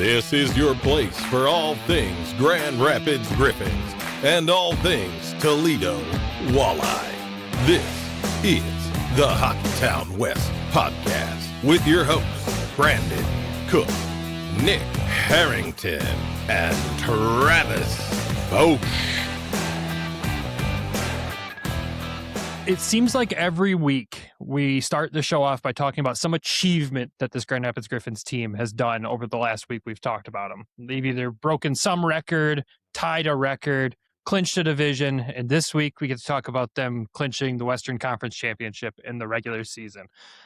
This is your place for all things Grand Rapids Griffins and all things Toledo Walleye. This is the Hockeytown West podcast with your hosts, Brandon Cook, Nick Harrington, and Travis Foch. It seems like every week we start the show off by talking about some achievement that this Grand Rapids Griffins team has done over the last week. We've talked about them. They've either broken some record, tied a record, clinched a division, and this week we get to talk about them clinching the Western Conference Championship in the regular season,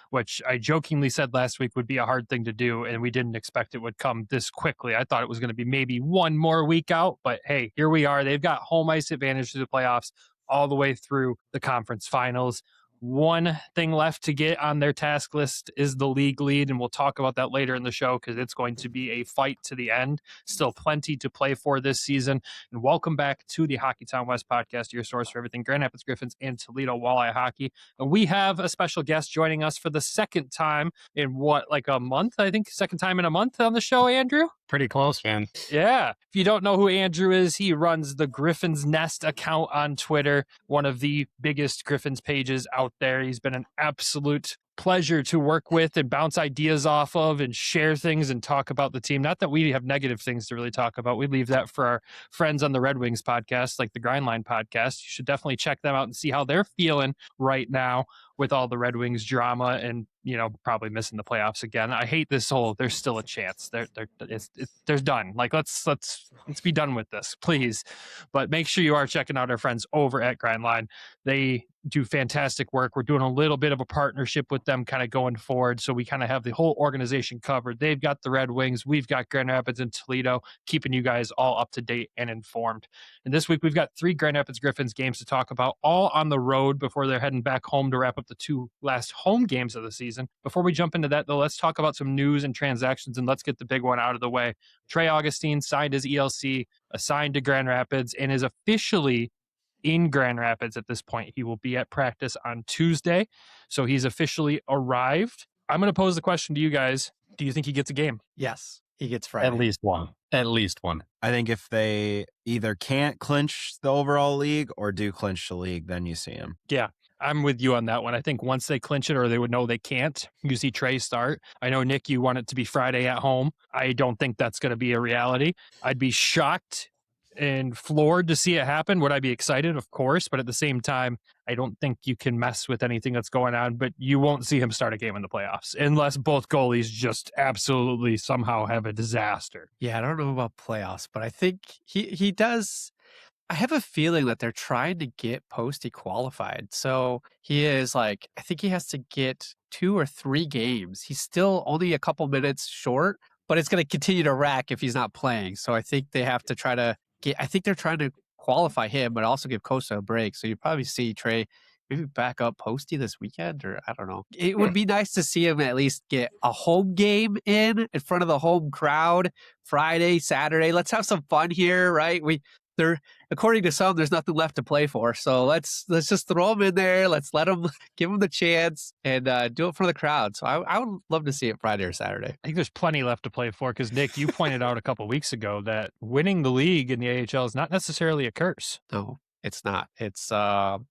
which I jokingly said last week would be a hard thing to do, and we didn't expect it would come this quickly. I thought it was going to be maybe one more week out, but hey, here we are. They've got home ice advantage to the playoffs all the way through the conference finals. One thing left to get on their task list is the league lead, and we'll talk about that later in the show because it's going to be a fight to the end. Still plenty to play for this season. And welcome back to the Hockeytown West podcast, your source for everything Grand Rapids Griffins and Toledo Walleye hockey. And we have a special guest joining us for the second time in a month? I think second time in a month on the show, Andrew? Pretty close, man. Yeah. If you don't know who Andrew is, he runs the GriffinsNest account on Twitter, one of the biggest Griffins pages out there. He's been an absolute pleasure to work with and bounce ideas off of and share things and talk about the team. Not that we have negative things to really talk about. We leave that for our friends on the Red Wings podcast, like the Grindline podcast. You should definitely check them out and see how they're feeling right now with all the Red Wings drama and, probably missing the playoffs again. I hate this whole, there's still a chance. They're done. Like, let's be done with this, please. But make sure you are checking out our friends over at Grindline. They do fantastic work. We're doing a little bit of a partnership with them kind of going forward. So we kind of have the whole organization covered. They've got the Red Wings. We've got Grand Rapids and Toledo, keeping you guys all up to date and informed. And this week we've got 3 Grand Rapids Griffins games to talk about, all on the road before they're heading back home to wrap up the 2 last home games of the season. Before we jump into that, though, let's talk about some news and transactions, and let's get the big one out of the way. Trey Augustine signed his ELC, assigned to Grand Rapids, and is officially in Grand Rapids at this point. He will be at practice on Tuesday, so he's officially arrived. I'm going to pose the question to you guys. Do you think he gets a game? Yes, he gets Friday. At least one. I think if they either can't clinch the overall league or do clinch the league, then you see him. Yeah, I'm with you on that one. I think once they clinch it or they would know they can't, you see Trey start. I know, Nick, you want it to be Friday at home. I don't think that's going to be a reality. I'd be shocked and floored to see it happen. Would I be excited? Of course. But at the same time, I don't think you can mess with anything that's going on. But you won't see him start a game in the playoffs unless both goalies just absolutely somehow have a disaster. Yeah, I don't know about playoffs, but I think he does. I have a feeling that they're trying to get Posty qualified. So he is I think he has to get 2 or 3 games. He's still only a couple minutes short, but it's going to continue to rack if he's not playing. So I think they have to try to I think they're trying to qualify him, but also give Cossa a break. So you probably see Trey maybe back up Posty this weekend, or I don't know. It would be nice to see him at least get a home game in front of the home crowd Friday, Saturday. Let's have some fun here, right? According to some, there's nothing left to play for. So let's just throw them in there. Let's give them the chance and do it for the crowd. So I would love to see it Friday or Saturday. I think there's plenty left to play for because, Nick, you pointed out a couple weeks ago that winning the league in the AHL is not necessarily a curse. No, it's not. It's there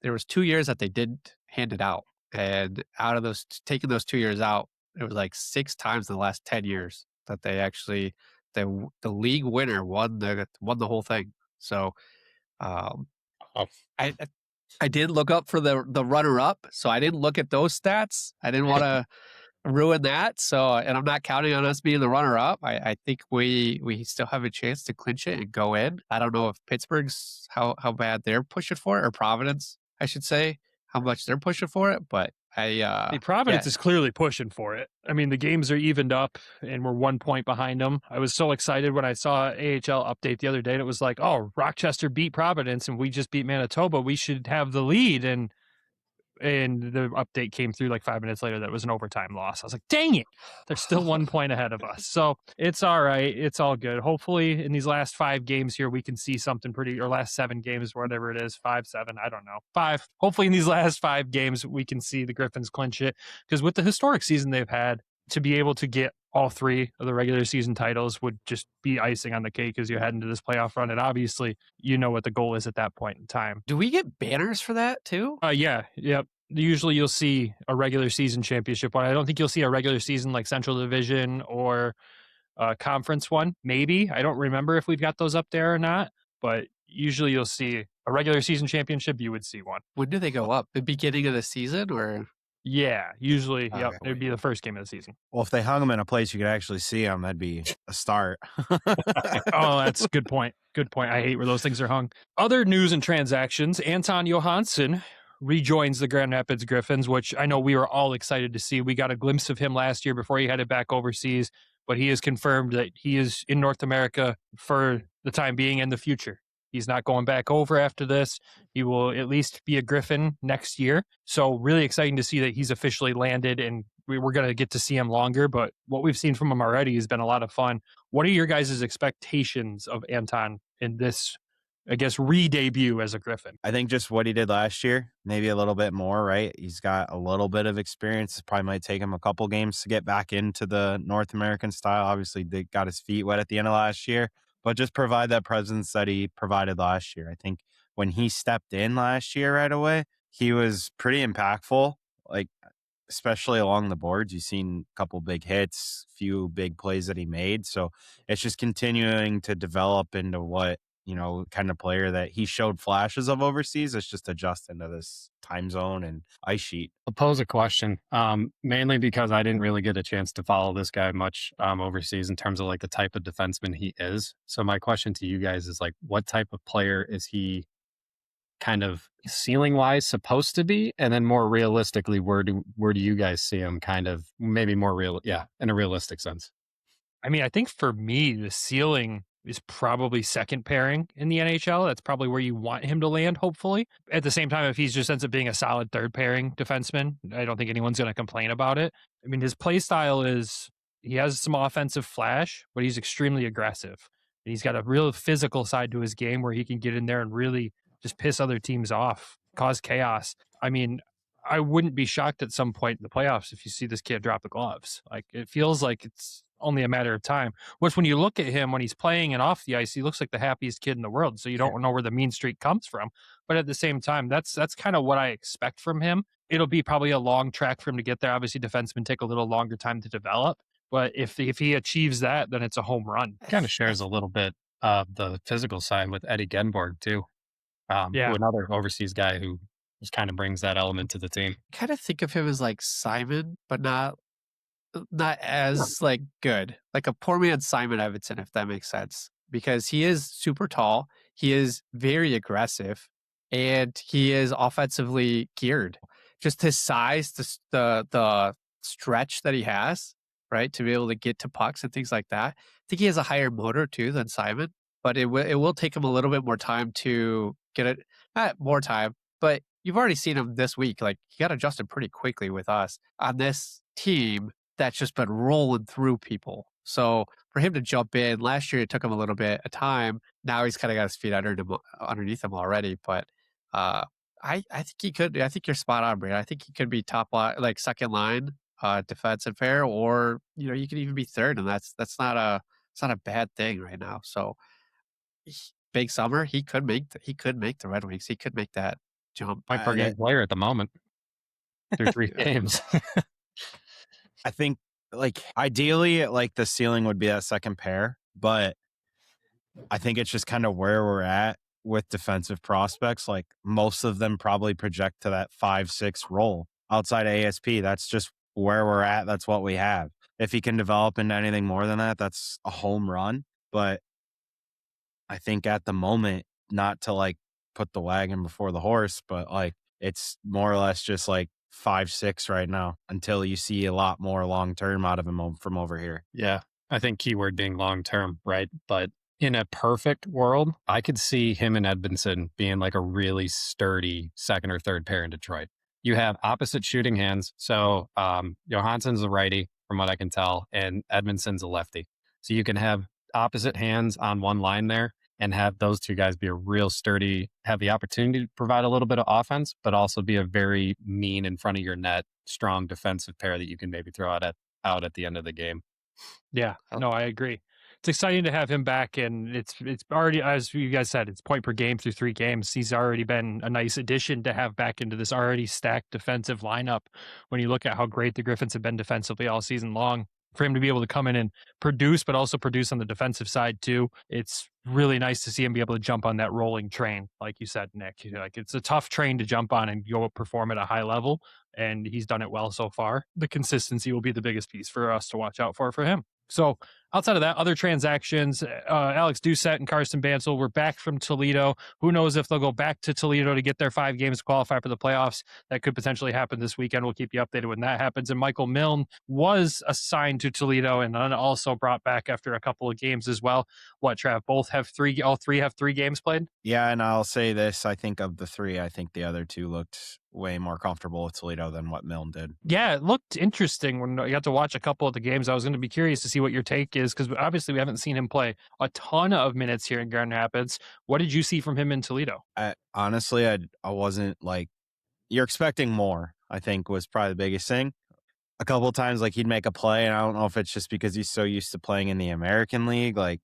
was 2 years that they didn't hand it out, and out of those, taking those 2 years out, it was 6 times in the last 10 years that they actually. The league winner won the whole thing. So, I did look up for the runner up. So I didn't look at those stats. I didn't want to ruin that. So, and I'm not counting on us being the runner up. I think we still have a chance to clinch it and go in. I don't know if Pittsburgh's how bad they're pushing for it, or Providence, I should say, how much they're pushing for it, but. Providence is clearly pushing for it. I mean, the games are evened up and we're 1 point behind them. I was so excited when I saw AHL update the other day. And it was like, oh, Rochester beat Providence and we just beat Manitoba. We should have the lead. And the update came through 5 minutes later that it was an overtime loss. I was like, dang it, they're still 1 point ahead of us. So it's all right. It's all good. Hopefully in these last 5 games here, we can see something or last 7 games, whatever it is, 5, 7, I don't know, 5. Hopefully in these last 5 games, we can see the Griffins clinch it, because with the historic season they've had, to be able to get all 3 of the regular season titles would just be icing on the cake as you head into this playoff run. And obviously, you know what the goal is at that point in time. Do we get banners for that too? Yep. Usually you'll see a regular season championship one. I don't think you'll see a regular season like Central Division or conference one. Maybe. I don't remember if we've got those up there or not, but usually you'll see a regular season championship. You would see one. When do they go up? The beginning of the season or? Yeah, usually, Okay. it would be the first game of the season. Well, if they hung them in a place you could actually see them, that'd be a start. Oh, that's a good point. Good point. I hate where those things are hung. Other news and transactions, Anton Johansson rejoins the Grand Rapids Griffins, which I know we were all excited to see. We got a glimpse of him last year before he headed back overseas, but he has confirmed that he is in North America for the time being and the future. He's not going back over after this. He will at least be a Griffin next year. So really exciting to see that he's officially landed, and we're going to get to see him longer. But what we've seen from him already has been a lot of fun. What are your guys' expectations of Anton in this, I guess, re-debut as a Griffin? I think just what he did last year, maybe a little bit more, right? He's got a little bit of experience. It probably might take him a couple games to get back into the North American style. Obviously, they got his feet wet at the end of last year, but just provide that presence that he provided last year. I think when he stepped in last year right away, he was pretty impactful, like especially along the boards. You've seen a couple big hits, few big plays that he made. So it's just continuing to develop into what, kind of player that he showed flashes of overseas. It's just adjusting to this time zone and ice sheet. I'll pose a question, mainly because I didn't really get a chance to follow this guy much overseas in terms of like the type of defenseman he is. So my question to you guys is like, what type of player is he kind of ceiling wise supposed to be? And then more realistically, where do you guys see him kind of maybe more real? Yeah. In a realistic sense. I mean, I think for me, the ceiling is probably second pairing in the NHL. That's probably where you want him to land, hopefully. At the same time, if he just ends up being a solid third pairing defenseman, I don't think anyone's going to complain about it. I mean, his play style is, he has some offensive flash, but he's extremely aggressive. And he's got a real physical side to his game where he can get in there and really just piss other teams off, cause chaos. I mean, I wouldn't be shocked at some point in the playoffs if you see this kid drop the gloves. Like, it feels like it's only a matter of time. Which, when you look at him when he's playing and off the ice, he looks like the happiest kid in the world. So you don't know where the mean streak comes from. But at the same time, that's kind of what I expect from him. It'll be probably a long track for him to get there. Obviously, defensemen take a little longer time to develop. But if he achieves that, then it's a home run. Kind of shares a little bit of the physical side with Eddie Genborg too. Who another overseas guy who just kind of brings that element to the team. Kind of think of him as like Simon, but not as like good, like a poor man's Simon Edvinsson, if that makes sense, because he is super tall, he is very aggressive, and he is offensively geared. Just his size, the stretch that he has, right, to be able to get to pucks and things like that. I think he has a higher motor too than Simon, but it will take him a little bit more time to get it. Not more time, but you've already seen him this week. Like, he got adjusted pretty quickly with us on this team that's just been rolling through people. So for him to jump in, last year it took him a little bit of time. Now he's kind of got his feet underneath him already. But I think he could. I think you're spot on, Brad. I think he could be top line, like second line defensive pair, or you could even be third, and that's not a bad thing right now. So big summer, he could make the Red Wings. He could make that jump. Point per game player at the moment through 3 games. I think, like, ideally, like, the ceiling would be that second pair, but I think it's just kind of where we're at with defensive prospects. Like, most of them probably project to that 5-6 role outside of ASP. That's just where we're at. That's what we have. If he can develop into anything more than that, that's a home run. But I think at the moment, not to like put the wagon before the horse, but like, it's more or less just like 5-6 right now until you see a lot more long-term out of him from over here. Yeah. I think keyword being long-term, right? But in a perfect world, I could see him and Edvinsson being like a really sturdy second or third pair in Detroit. You have opposite shooting hands. So Johansson's a righty, from what I can tell, and Edvinsson's a lefty. So you can have opposite hands on one line there and have those two guys be a real sturdy, have the opportunity to provide a little bit of offense, but also be a very mean in front of your net, strong defensive pair that you can maybe throw out at out at the end of the game. Yeah, no, I agree. It's exciting to have him back, and it's already, as you guys said, it's point per game through 3 games. He's already been a nice addition to have back into this already stacked defensive lineup. When you look at how great the Griffins have been defensively all season long, for him to be able to come in and produce, but also produce on the defensive side too, it's really nice to see him be able to jump on that rolling train, like you said, Nick. Like, it's a tough train to jump on and go perform at a high level, and he's done it well so far. The consistency will be the biggest piece for us to watch out for him. So outside of that, other transactions, Alex Doucette and Carson Bansel were back from Toledo. Who knows if they'll go back to Toledo to get their 5 games to qualify for the playoffs? That could potentially happen this weekend. We'll keep you updated when that happens. And Michael Milne was assigned to Toledo and then also brought back after a couple of games as well. What, Trav? All 3 have 3 games played? Yeah, and I'll say this. I think of the 3, I think the other 2 looked way more comfortable with Toledo than what Milne did. Yeah, it looked interesting when you got to watch a couple of the games. I was going to be curious to see what your take is, because obviously we haven't seen him play a ton of minutes here in Grand Rapids. What did you see from him in Toledo? Honestly, I wasn't like, you're expecting more, I think was probably the biggest thing. A couple of times, like, he'd make a play, and I don't know if it's just because he's so used to playing in the American League, like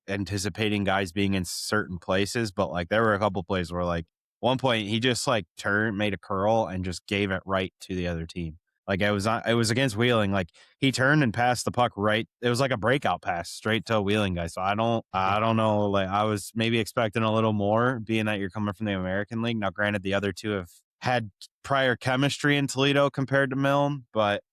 anticipating guys being in certain places, but like there were a couple plays where like one point he just like made a curl and just gave it right to the other team. Like it was against Wheeling. Like he turned and passed the puck right. It was like a breakout pass straight to a Wheeling guy. So I don't know. Like I was maybe expecting a little more, being that you're coming from the American League. Now, granted, the other 2 have had prior chemistry in Toledo compared to Milne, but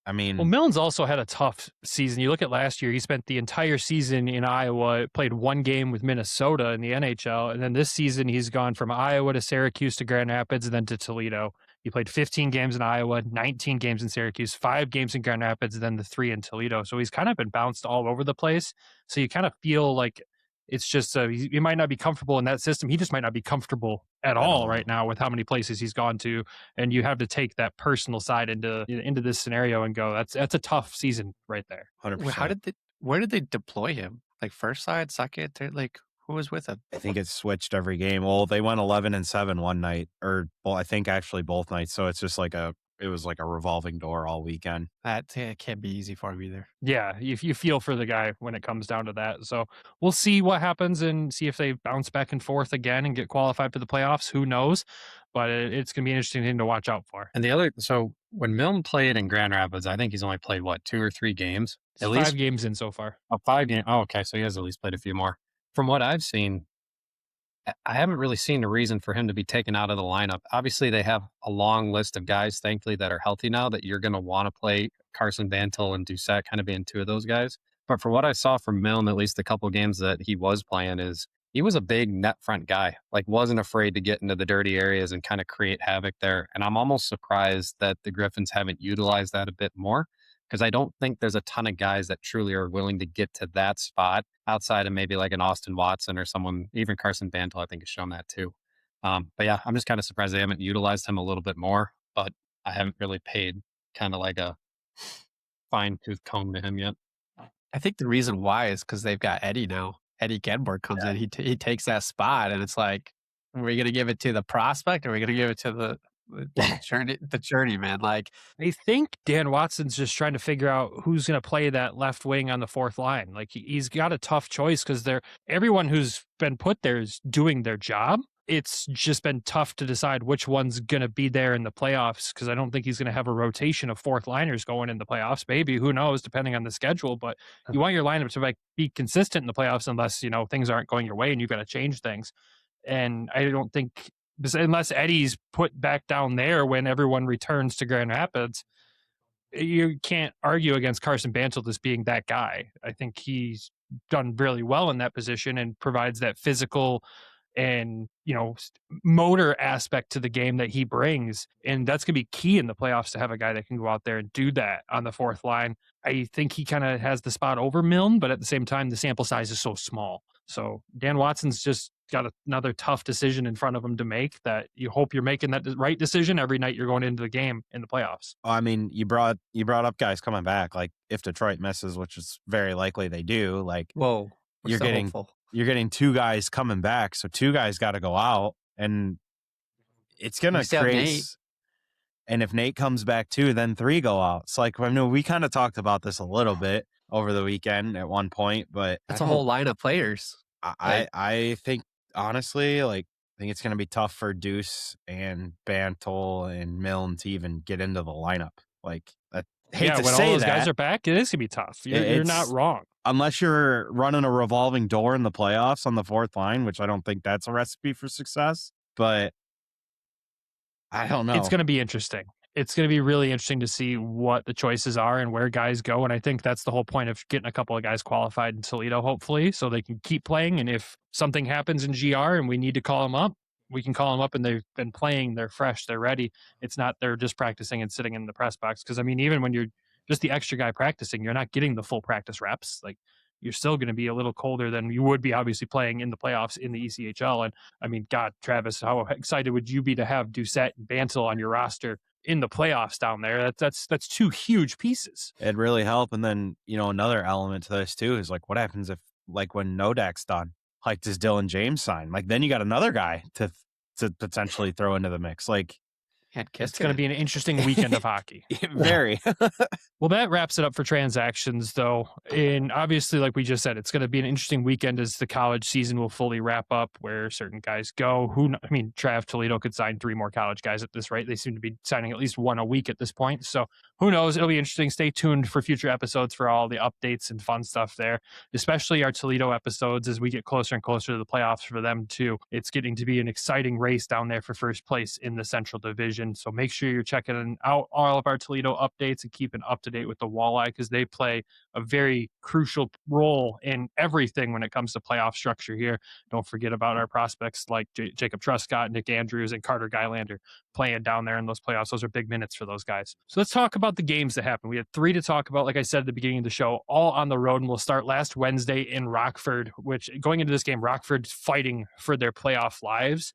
I mean, well, Milne's also had a tough season. You look at last year, he spent the entire season in Iowa, played 1 game with Minnesota in the NHL. And then this season, he's gone from Iowa to Syracuse to Grand Rapids and then to Toledo. He played 15 games in Iowa, 19 games in Syracuse, 5 games in Grand Rapids, then the 3 in Toledo. So he's kind of been bounced all over the place. So you kind of feel like it's just he might not be comfortable in that system. He just might not be comfortable at all right now with how many places he's gone to. And you have to take that personal side into this scenario and go, that's a tough season right there. 100%. Where did they deploy him? Like first side, second, third, like who was with him? I think it's switched every game. Well, they went 11-7 one night, or well, I think actually both nights. So it's just like it was like a revolving door all weekend. That can't be easy for him either. Yeah, you feel for the guy when it comes down to that. So we'll see what happens and see if they bounce back and forth again and get qualified for the playoffs. Who knows? But it's going to be an interesting thing to watch out for. And so when Milne played in Grand Rapids, I think he's only played, 2 or 3 games? At least 5 games in so far. 5 games. Oh, okay. So he has at least played a few more. From what I've seen, I haven't really seen a reason for him to be taken out of the lineup. Obviously, they have a long list of guys, thankfully, that are healthy now that you're going to want to play. Carson Bansel and Doucette kind of being 2 of those guys. But for what I saw from Milne, at least the couple of games that he was playing, is he was a big net front guy, like wasn't afraid to get into the dirty areas and kind of create havoc there. And I'm almost surprised that the Griffins haven't utilized that a bit more, because I don't think there's a ton of guys that truly are willing to get to that spot outside of maybe like an Austin Watson or someone, even Carson Bansel, I think has shown that too. But yeah, I'm just kind of surprised they haven't utilized him a little bit more, but I haven't really paid kind of like a fine tooth comb to him yet. I think the reason why is because they've got Eddie now. Eddie Genborg comes in, he takes that spot, and it's like, are we going to give it to the prospect, or are we going to give it to the journeyman? Like, I think Dan Watson's just trying to figure out who's going to play that left wing on the 4th line. Like he's got a tough choice because everyone who's been put there is doing their job. It's just been tough to decide which one's going to be there in the playoffs, because I don't think he's going to have a rotation of 4th liners going in the playoffs. Maybe, who knows, depending on the schedule. But you want your lineup to be consistent in the playoffs, unless things aren't going your way and you've got to change things. And I don't think, unless Eddie's put back down there when everyone returns to Grand Rapids, you can't argue against Carson Bansel as being that guy. I think he's done really well in that position and provides that physical and motor aspect to the game that he brings, and that's going to be key in the playoffs, to have a guy that can go out there and do that on the 4th line. I think he kind of has the spot over Milne, but at the same time the sample size is so small. So Dan Watson's just got another tough decision in front of him to make, that you hope you're making that right decision every night you're going into the game in the playoffs. I mean, you brought up guys coming back. Like if Detroit misses, which is very likely they do, like, whoa, you're getting 2 guys coming back, so 2 guys got to go out, and it's going to create. And if Nate comes back too, then 3 go out. It's like, I know we kind of talked about this a little bit over the weekend at one point, but That's a whole line of players. I think honestly, like, I think it's going to be tough for Deuce and Bantle and Milne to even get into the lineup. Like, I hate to when say all those that, guys are back, it is gonna be tough. You're not wrong. unless you're running a revolving door in the playoffs on the fourth line, which I don't think that's a recipe for success. But I don't know. It's going to be interesting. It's going to be really interesting to see what the choices are and where guys go. And I think that's the whole point of getting a couple of guys qualified in Toledo, hopefully, so they can keep playing. And if something happens in GR and we need to call them up, we can call them up, and they've been playing, they're fresh, they're ready. It's not they're just practicing and sitting in the press box. Because, I mean, even when you're just the extra guy practicing, you're not getting the full practice reps. Like, you're still going to be a little colder than you would be obviously playing in the playoffs in the ECHL. And I mean, God, Travis, how excited would you be to have Doucette and Bantle on your roster in the playoffs down there? That's 2 huge pieces. It'd really help. And then, another element to this too is like, what happens if, like, when Nodak's done, like, does Dylan James sign? Like, then you got another guy to potentially throw into the mix. Like, it's going to be an interesting weekend of hockey. Very. Well, that wraps it up for transactions, though. And obviously, like we just said, it's going to be an interesting weekend as the college season will fully wrap up, where certain guys go. Trav Toledo could sign 3 more college guys at this rate. They seem to be signing at least 1 a week at this point. So who knows? It'll be interesting. Stay tuned for future episodes for all the updates and fun stuff there, especially our Toledo episodes as we get closer and closer to the playoffs for them, too. It's getting to be an exciting race down there for first place in the Central Division. So make sure you're checking out all of our Toledo updates and keeping up to date with the Walleye, because they play a very crucial role in everything when it comes to playoff structure here. Don't forget about our prospects like Jacob Truscott, Nick Andrews, and Carter Guylander playing down there in those playoffs. Those are big minutes for those guys. So let's talk about the games that happened. We had 3 to talk about, like I said at the beginning of the show, all on the road, and we'll start last Wednesday in Rockford, which going into this game, Rockford's fighting for their playoff lives.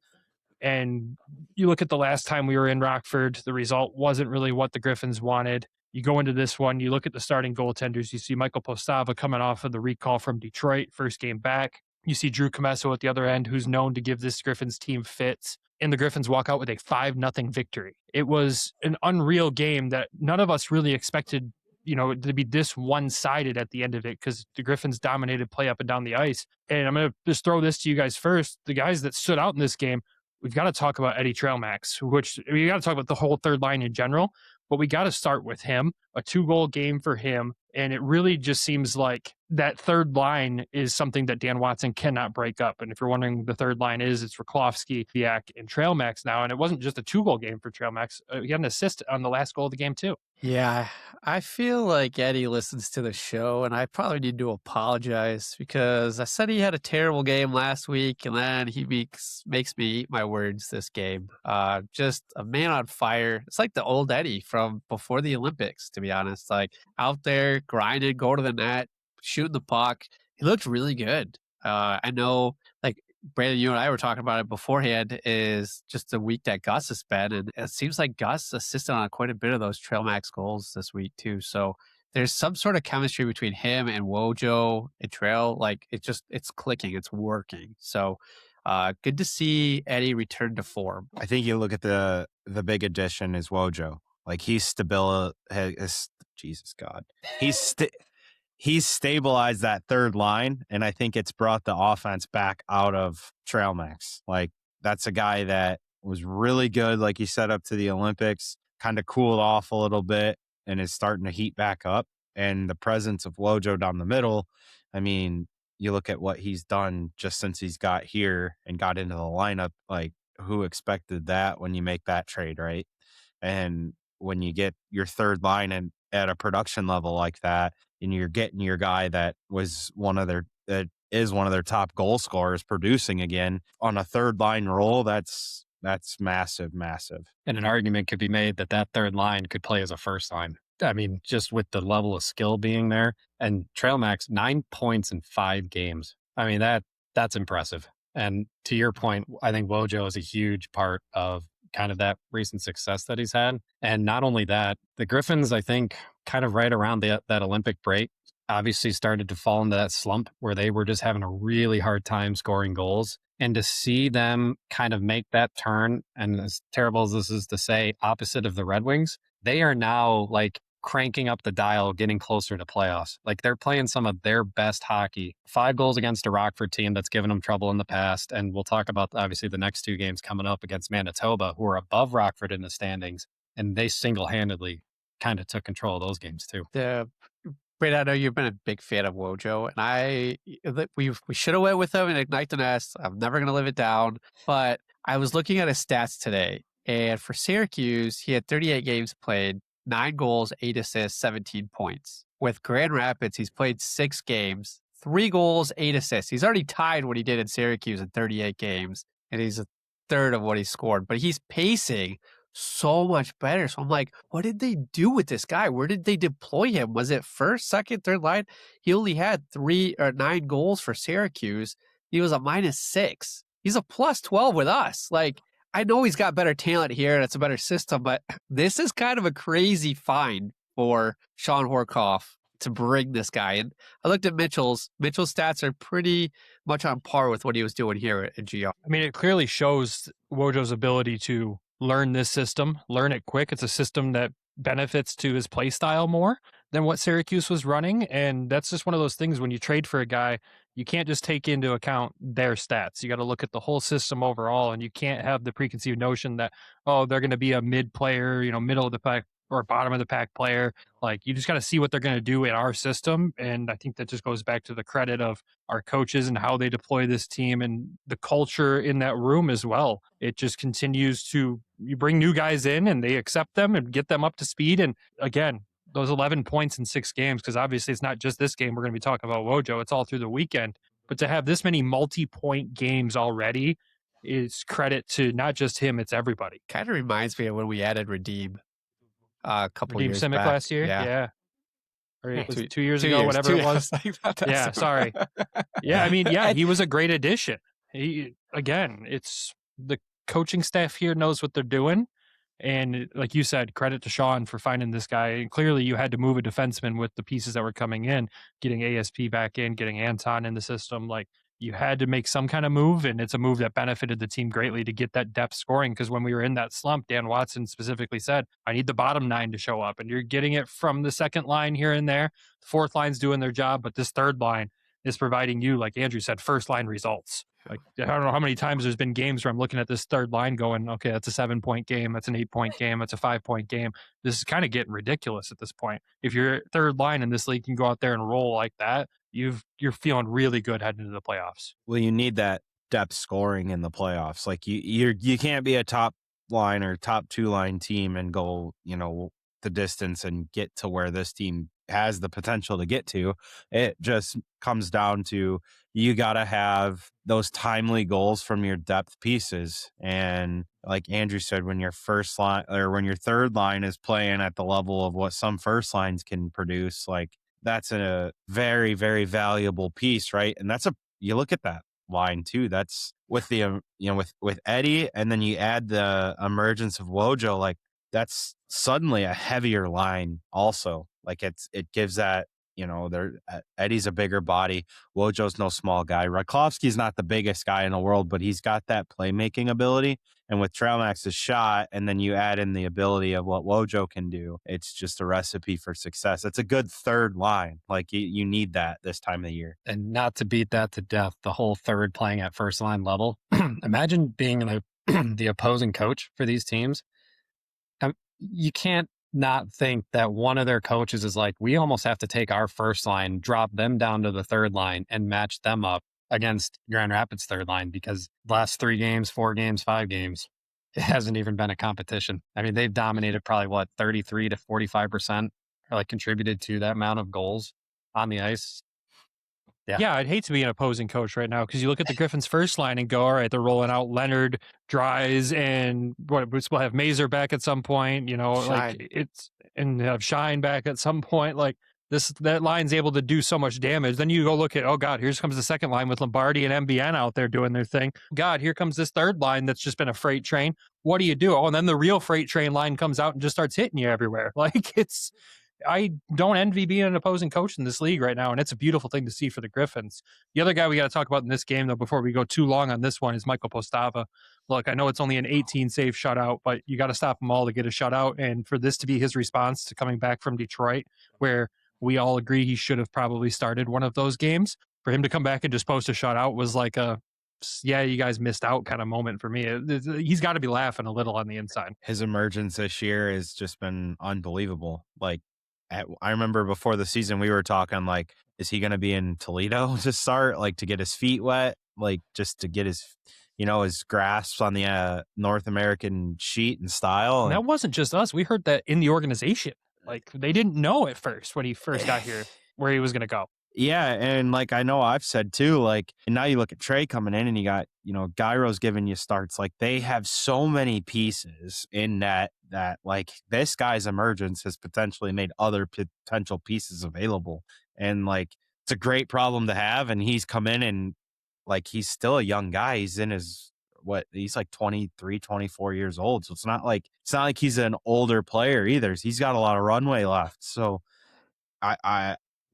And you look at the last time we were in Rockford, the result wasn't really what the Griffins wanted. You go into this one, you look at the starting goaltenders, you see Michael Postava coming off of the recall from Detroit, first game back. You see Drew Comesso at the other end, who's known to give this Griffins team fits. And the Griffins walk out with a 5-0 victory. It was an unreal game that none of us really expected, to be this one-sided at the end of it, because the Griffins dominated play up and down the ice. And I'm going to just throw this to you guys first. The guys that stood out in this game, we've got to talk about Eddie Trailmax, which we got to talk about the whole third line in general, but we got to start with him. A 2-goal game for him. And it really just seems like that third line is something that Dan Watson cannot break up. And if you're wondering the third line it's Roklovsky, Biak, and Trailmax now. And it wasn't just a 2-goal game for Trailmax. He had an assist on the last goal of the game too. Yeah, I feel like Eddie listens to the show, and I probably need to apologize because I said he had a terrible game last week, and then he makes me eat my words this game. Just a man on fire. It's like the old Eddie from before the Olympics, to be honest. Like, out there, grinding, go to the net, shooting the puck. He looked really good. I know, like, Brandon, you and I were talking about it beforehand, is just the week that Gus has been. And it seems like Gus assisted on quite a bit of those Trailmax goals this week, too. So there's some sort of chemistry between him and Wojo and Trail. Like, it's clicking, it's working. So good to see Eddie return to form. I think you look at the big addition is Wojo. Like, he's Jesus God. He's stabilized that third line, and I think it's brought the offense back out of Trailmax. Like, that's a guy that was really good, like you said, up to the Olympics, kind of cooled off a little bit and is starting to heat back up. And the presence of Wojo down the middle, I mean, you look at what he's done just since he's got here and got into the lineup. Like, who expected that when you make that trade, right? And when you get your third line and at a production level like that, and you're getting your guy that is one of their top goal scorers producing again on a third line role, that's massive. And an argument could be made that third line could play as a first line. I mean, just with the level of skill being there. And Trailmax, 9 points in 5 games. I mean, that's impressive. And to your point, I think Wojo is a huge part of kind of that recent success that he's had. And not only that, the Griffins, I think, kind of right around that Olympic break, obviously started to fall into that slump where they were just having a really hard time scoring goals. And to see them kind of make that turn, and as terrible as this is to say, opposite of the Red Wings, they are now like cranking up the dial, getting closer to playoffs. Like they're playing some of their best hockey. 5 goals against a Rockford team that's given them trouble in the past. And we'll talk about obviously the next 2 games coming up against Manitoba, who are above Rockford in the standings. And they single-handedly kind of took control of those games too. Brad, I know you've been a big fan of Wojo, and we should have went with him and Ignite the Nest. I'm never going to live it down, but I was looking at his stats today, and for Syracuse, he had 38 games played, 9 goals, 8 assists, 17 points. With Grand Rapids, he's played 6 games, 3 goals, 8 assists. He's already tied what he did in Syracuse in 38 games, and he's a third of what he scored, but he's pacing so much better. So I'm like, what did they do with this guy? Where did they deploy him? Was it first, second, third line? He only had 9 goals for Syracuse. He was a -6. He's a +12 with us. Like, I know he's got better talent here and it's a better system, but this is kind of a crazy find for Sean Horkoff to bring this guy. And I looked at Mitchell's stats are pretty much on par with what he was doing here at GR. I mean, it clearly shows Wojo's ability to learn this system, learn it quick. It's a system that benefits to his play style more than what Syracuse was running. And that's just one of those things when you trade for a guy, you can't just take into account their stats. You got to look at the whole system overall, and you can't have the preconceived notion that, oh, they're going to be a mid player, middle of the pack or bottom of the pack player. Like, you just got to see what they're going to do in our system. And I think that just goes back to the credit of our coaches and how they deploy this team and the culture in that room as well. It just continues to, you bring new guys in and they accept them and get them up to speed. And again, those 11 points in 6 games, because obviously it's not just this game we're going to be talking about Wojo, it's all through the weekend. But to have this many multi-point games already is credit to not just him, it's everybody. Kind of reminds me of when we added Redeem a couple Redeem years Simic back. last year. Yeah. Or it was 2 years ago, years, whatever it was. Yeah, sorry. Yeah, I mean, he was a great addition. It's the coaching staff here knows what they're doing. And like you said, credit to Sean for finding this guy. And clearly you had to move a defenseman with the pieces that were coming in, getting ASP back in, getting Anton in the system. Like, you had to make some kind of move, and it's a move that benefited the team greatly to get that depth scoring. Because when we were in that slump, Dan Watson specifically said, I need the bottom 9 to show up. And you're getting it from the second line here and there. The fourth line's doing their job, but this third line is providing you, like Andrew said, first line results. Like, I don't know how many times there's been games where I'm looking at this third line going, okay, that's a 7-point game. That's an 8-point game. That's a 5-point game. This is kind of getting ridiculous at this point. If your third line in this league can go out there and roll like that, you're feeling really good heading into the playoffs. Well, you need that depth scoring in the playoffs. Like, you can't be a top line or top 2 line team and go, the distance and get to where this team has the potential to get to. It just comes down to, you got to have those timely goals from your depth pieces. And like Andrew said, when your first line or when your third line is playing at the level of what some first lines can produce, like, that's a very, very valuable piece, right? And you look at that line too. That's with the, with Eddie, and then you add the emergence of Wojo, like, that's suddenly a heavier line also. Like, it gives that, Eddie's a bigger body. Wojo's no small guy. Raklovsky's not the biggest guy in the world, but he's got that playmaking ability. And with Trailmax's shot, and then you add in the ability of what Wojo can do, it's just a recipe for success. It's a good third line. Like, you need that this time of the year. And not to beat that to death, the whole third playing at first line level. Imagine being the opposing coach for these teams. You can't not think that one of their coaches is like, we almost have to take our first line, drop them down to the third line, and match them up against Grand Rapids third line, because last 3 games, 4 games, 5 games, it hasn't even been a competition. I mean, they've dominated probably 33 to 45%, or like contributed to that amount of goals on the ice. Yeah, I'd hate to be an opposing coach right now, because you look at the Griffins first line and go, all right, they're rolling out Leonard, Dries, and we'll have Mazer back at some point, and have Shine back at some point. Like, that line's able to do so much damage. Then you go look at, oh God, here comes the second line with Lombardi and MBN out there doing their thing. God, here comes this third line that's just been a freight train. What do you do? Oh, and then the real freight train line comes out and just starts hitting you everywhere. Like, I don't envy being an opposing coach in this league right now, and it's a beautiful thing to see for the Griffins. The other guy we got to talk about in this game, though, before we go too long on this one, is Michael Postava. Look, I know it's only an 18-save shutout, but you got to stop them all to get a shutout, and for this to be his response to coming back from Detroit, where we all agree he should have probably started one of those games, for him to come back and just post a shutout was like a, yeah, you guys missed out kind of moment for me. He's got to be laughing a little on the inside. His emergence this year has just been unbelievable. Like, I remember before the season, we were talking like, is he going to be in Toledo to start, like to get his feet wet, like just to get his, his grasps on the North American sheet and style. And that wasn't just us. We heard that in the organization. Like, they didn't know at first when he first got here where he was going to go. Yeah, and like I know I've said too, like, and now you look at Trey coming in and you got, Gyro's giving you starts. Like, they have so many pieces in that like this guy's emergence has potentially made other potential pieces available. And like, it's a great problem to have. And he's come in and like, he's still a young guy. He's in his, he's like 23, 24 years old. So it's not like he's an older player either. He's got a lot of runway left. So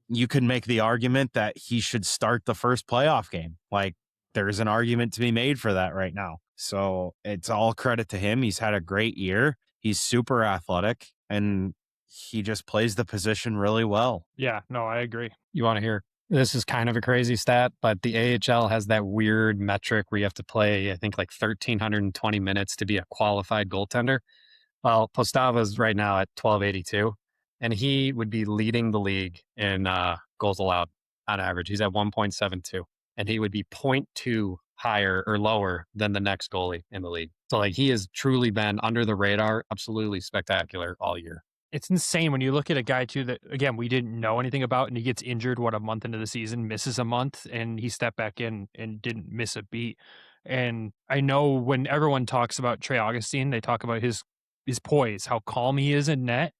you could make the argument that he should start the first playoff game. Like, there's an argument to be made for that right now. So it's all credit to him. He's had a great year. He's super athletic and he just plays the position really well. Yeah, no, I agree. You want to hear? This is kind of a crazy stat, but the AHL has that weird metric where you have to play, I think, like 1,320 minutes to be a qualified goaltender. Well, Postava's right now at 1,282. And he would be leading the league in goals allowed on average. He's at 1.72. And he would be 0.2 higher or lower than the next goalie in the league. So, like, he has truly been under the radar, absolutely spectacular all year. It's insane when you look at a guy, too, that, again, we didn't know anything about, and he gets injured, a month into the season, misses a month, and he stepped back in and didn't miss a beat. And I know when everyone talks about Trey Augustine, they talk about his poise, how calm he is in net.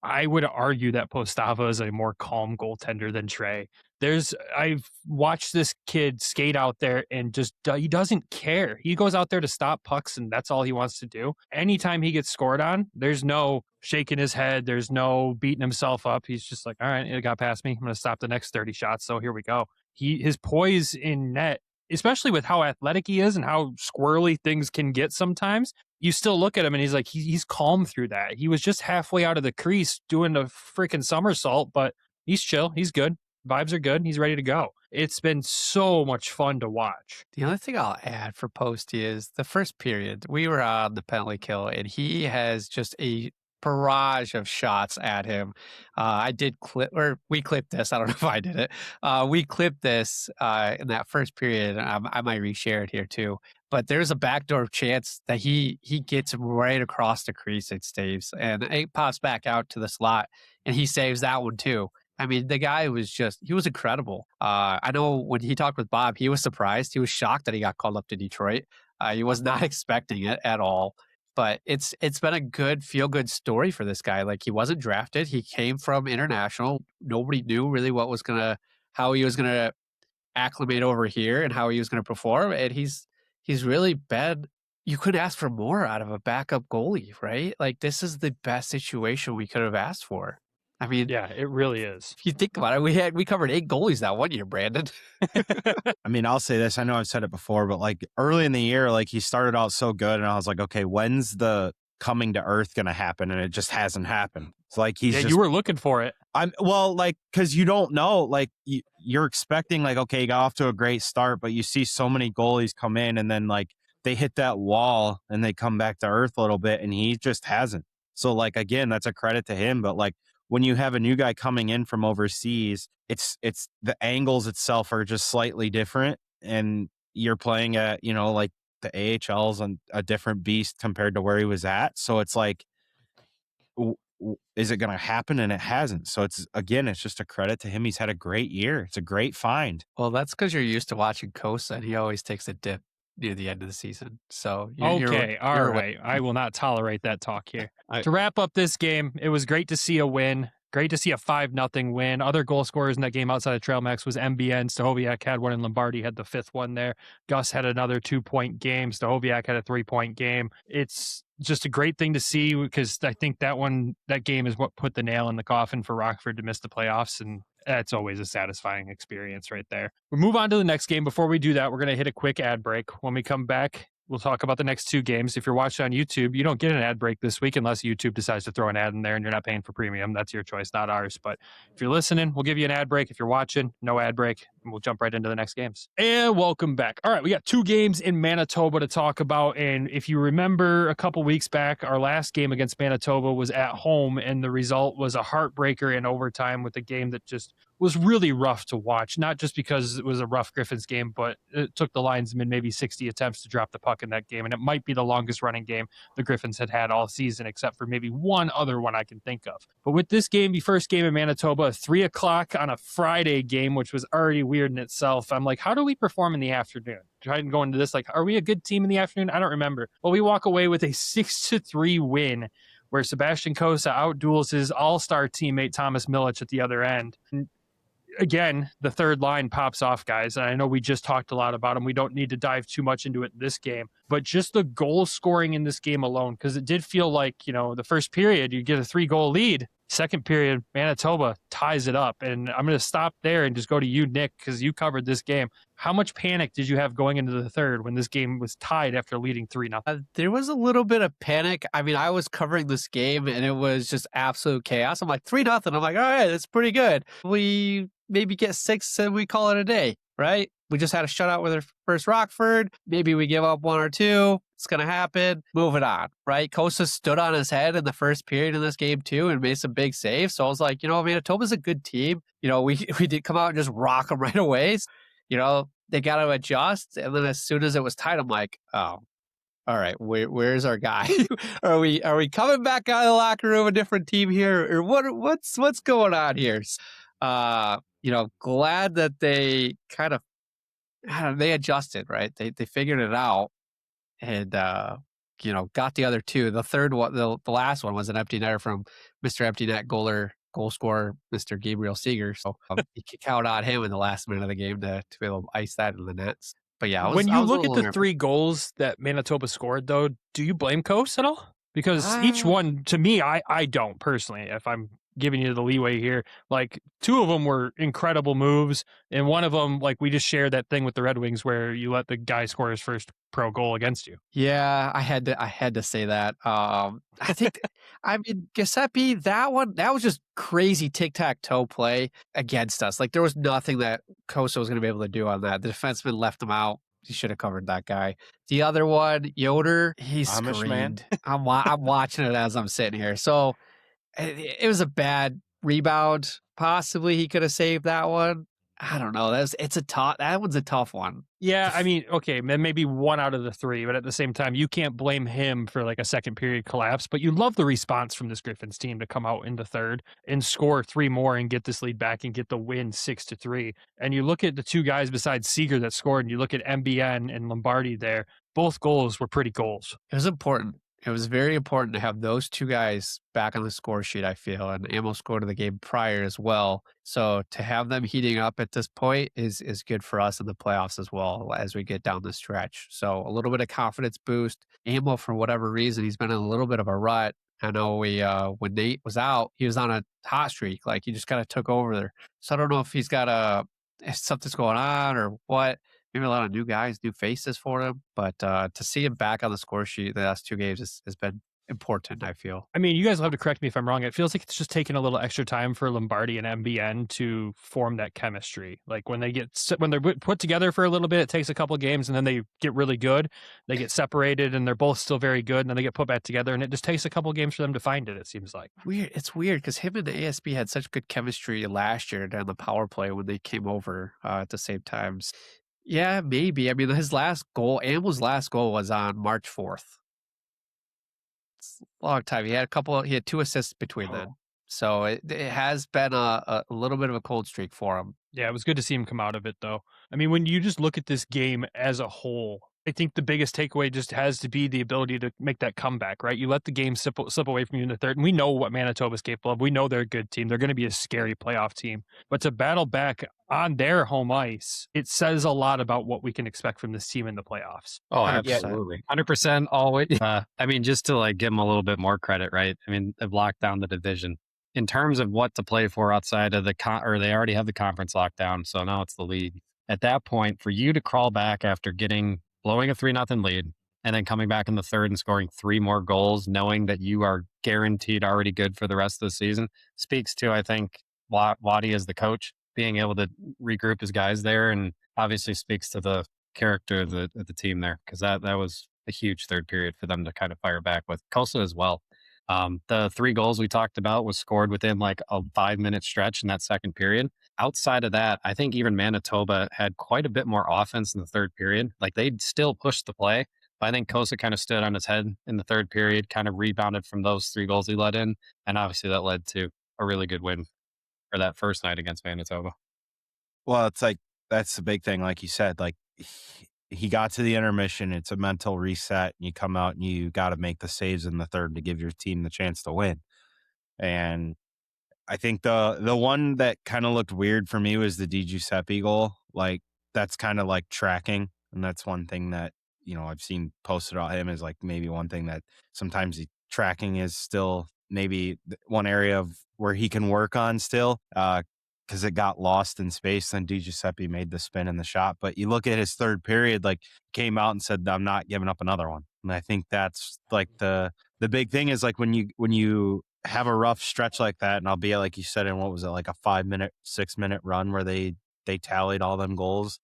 I would argue that Postava is a more calm goaltender than Trey. I've watched this kid skate out there and just, he doesn't care. He goes out there to stop pucks and that's all he wants to do. Anytime he gets scored on, there's no shaking his head. There's no beating himself up. He's just like, all right, it got past me. I'm going to stop the next 30 shots. So here we go. His poise in net, especially with how athletic he is and how squirrely things can get sometimes, you still look at him and he's like, he's calm through that. He was just halfway out of the crease doing a freaking somersault, but he's chill. He's good. Vibes are good. He's ready to go. It's been so much fun to watch. The only thing I'll add for Posty is the first period, we were on the penalty kill and he has just a barrage of shots at him. We clipped this. I don't know if I did it. We clipped this in that first period. I might reshare it here too. But there's a backdoor chance that he gets right across the crease and saves, and it pops back out to the slot, and he saves that one too. I mean, the guy he was incredible. I know when he talked with Bob, he was surprised. He was shocked that he got called up to Detroit. He was not expecting it at all. But it's been a good feel-good story for this guy. Like, he wasn't drafted. He came from international. Nobody knew really how he was gonna acclimate over here and how he was gonna perform. And he's really been. You could ask for more out of a backup goalie, right? Like, this is the best situation we could have asked for. I mean, yeah, it really is. If you think about it, we covered 8 goalies that one year, Brandon. I mean, I'll say this. I know I've said it before, but like early in the year, like he started out so good, and I was like, okay, when's the coming to earth going to happen? And it just hasn't happened. It's like you were looking for it. Because you don't know, like you're expecting, like, okay, he got off to a great start, but you see so many goalies come in and then like they hit that wall and they come back to earth a little bit, and he just hasn't. So like, again, that's a credit to him, but like, when you have a new guy coming in from overseas, it's the angles itself are just slightly different, and you're playing at, like the AHL's on a different beast compared to where he was at. So it's like, is it going to happen? And it hasn't. So it's just a credit to him. He's had a great year. It's a great find. Well, that's because you're used to watching Cossa, and he always takes a dip near the end of the season. So all right. I will not tolerate that talk here. To wrap up this game, it was great to see a win. Great to see a 5-0 win. Other goal scorers in that game outside of Trail Max was MBN. Stahoviak had one, and Lombardi had the 5th one there. Gus had another 2-point game. Stahoviak had a 3-point game. It's just a great thing to see, because I think that game is what put the nail in the coffin for Rockford to miss the playoffs. And that's always a satisfying experience right there. We'll move on to the next game. Before we do that, we're going to hit a quick ad break. When we come back, we'll talk about the next two games. If you're watching on YouTube, you don't get an ad break this week unless YouTube decides to throw an ad in there and you're not paying for premium. That's your choice, not ours. But if you're listening, we'll give you an ad break. If you're watching, no ad break. And we'll jump right into the next games. And welcome back. All right, we got two games in Manitoba to talk about. And if you remember a couple weeks back, our last game against Manitoba was at home, and the result was a heartbreaker in overtime with a game that just was really rough to watch, not just because it was a rough Griffins game, but it took the linesmen maybe 60 attempts to drop the puck in that game. And it might be the longest running game the Griffins had all season, except for maybe one other one I can think of. But with this game, the first game in Manitoba, 3:00 on a Friday game, which was already weird in itself. I'm like, how do we perform in the afternoon? Trying to go into this, like, are we a good team in the afternoon? I don't remember. Well, we walk away with a 6-3 win, where Sebastian Cossa outduels his all-star teammate Thomas Milic at the other end. And again, the third line pops off, guys. And I know we just talked a lot about them. We don't need to dive too much into it this game, but just the goal scoring in this game alone, because it did feel like, the first period, you get a 3-goal lead. Second period, Manitoba ties it up. And I'm going to stop there and just go to you, Nick, because you covered this game. How much panic did you have going into the third when this game was tied after leading 3-0? There was a little bit of panic. I mean, I was covering this game and it was just absolute chaos. I'm like, 3-0. I'm like, all right, that's pretty good. We maybe get 6 and we call it a day, right? We just had a shutout with our first Rockford. Maybe we give up 1 or 2. It's going to happen. Move it on, right? Cossa stood on his head in the first period in this game too and made some big saves. So I was like, Manitoba's a good team. We did come out and just rock them right away. They got to adjust. And then as soon as it was tight, I'm like, oh, all right, where's our guy? Are we coming back out of the locker room a different team here? Or what's going on here? Glad that they kind of, they adjusted, right? They figured it out and, got the other two. The third one, the last one was an empty netter from Mr. Empty Net goal scorer, Mr. Gabriel Seeger. So you can count on him in the last minute of the game to be able to ice that in the nets. But yeah, when you look at the 3 goals that Manitoba scored, though, do you blame Cossa at all? Because each one, to me, I don't personally, if I'm giving you the leeway here. Like, 2 of them were incredible moves, and one of them, like, we just shared that thing with the Red Wings where you let the guy score his first pro goal against you. Yeah, I had to say that. I think, Giuseppe, that was just crazy tic-tac-toe play against us. Like, there was nothing that Cossa was going to be able to do on that. The defenseman left him out. He should have covered that guy. The other one, Yoder, he screamed. I'm watching it as I'm sitting here. So it was a bad rebound. Possibly he could have saved that one. I don't know. That one's a tough one. Yeah, I mean, okay, maybe 1 out of the 3, but at the same time, you can't blame him for like a second period collapse. But you love the response from this Griffins team to come out in the third and score 3 more and get this lead back and get the win 6-3. And you look at the 2 guys besides Seeger that scored, and you look at MBN and Lombardi there. Both goals were pretty goals. It was important. It was very important to have those 2 guys back on the score sheet, I feel, and Amo scored in the game prior as well. So to have them heating up at this point is good for us in the playoffs as well as we get down the stretch. So a little bit of confidence boost. Amo, for whatever reason, he's been in a little bit of a rut. I know when Nate was out, he was on a hot streak. Like, he just kind of took over there. So I don't know if he's got if something's going on or what. Maybe a lot of new guys, new faces for him. But to see him back on the score sheet the last 2 games has been important, I feel. I mean, you guys will have to correct me if I'm wrong. It feels like it's just taking a little extra time for Lombardi and MBN to form that chemistry. Like, when they're put together for a little bit, it takes a couple of games, and then they get really good. They get separated, and they're both still very good, and then they get put back together, and it just takes a couple of games for them to find it, it seems like. It's weird because him and the ASB had such good chemistry last year down the power play when they came over at the same times. Yeah, maybe. I mean, his last goal, Amo's last goal was on March 4th. It's a long time. He had 2 assists between them. So it has been a little bit of a cold streak for him. Yeah, it was good to see him come out of it, though. I mean, when you just look at this game as a whole, I think the biggest takeaway just has to be the ability to make that comeback, right? You let the game slip away from you in the third, and we know what Manitoba's capable of. We know they're a good team. They're going to be a scary playoff team. But to battle back on their home ice, it says a lot about what we can expect from this team in the playoffs. Oh, 100%. absolutely. 100% always. I mean, just to like give them a little bit more credit, right? I mean, they've locked down the division. In terms of what to play for outside of or they already have the conference lockdown, so now it's the league. At that point, for you to crawl back after blowing a 3-0 lead and then coming back in the third and scoring 3 more goals, knowing that you are guaranteed already good for the rest of the season, speaks to, I think, Waddy as the coach, being able to regroup his guys there, and obviously speaks to the character of the team there, because that was a huge third period for them to kind of fire back with. Cossa as well. The 3 goals we talked about was scored within like a 5-minute stretch in that second period. Outside of that, I think even Manitoba had quite a bit more offense in the third period. Like they'd still pushed the play, but I think Cossa kind of stood on his head in the third period, kind of rebounded from those 3 goals he let in. And obviously that led to a really good win for that first night against Manitoba. Well, it's like, that's the big thing. Like you said, like he got to the intermission. It's a mental reset. And you come out and you got to make the saves in the third to give your team the chance to win. And I think the one that kind of looked weird for me was the Di Giuseppe goal. Like that's kind of like tracking. And that's one thing that, I've seen posted about him is like maybe one thing that sometimes tracking is still maybe one area of where he can work on still. Because it got lost in space. Then Di Giuseppe made the spin and the shot. But you look at his third period, like came out and said, "I'm not giving up another one." And I think that's like the big thing is like when you have a rough stretch like that, and albeit like you said, in what was it, like a 5-minute, 6-minute run where they tallied all them goals.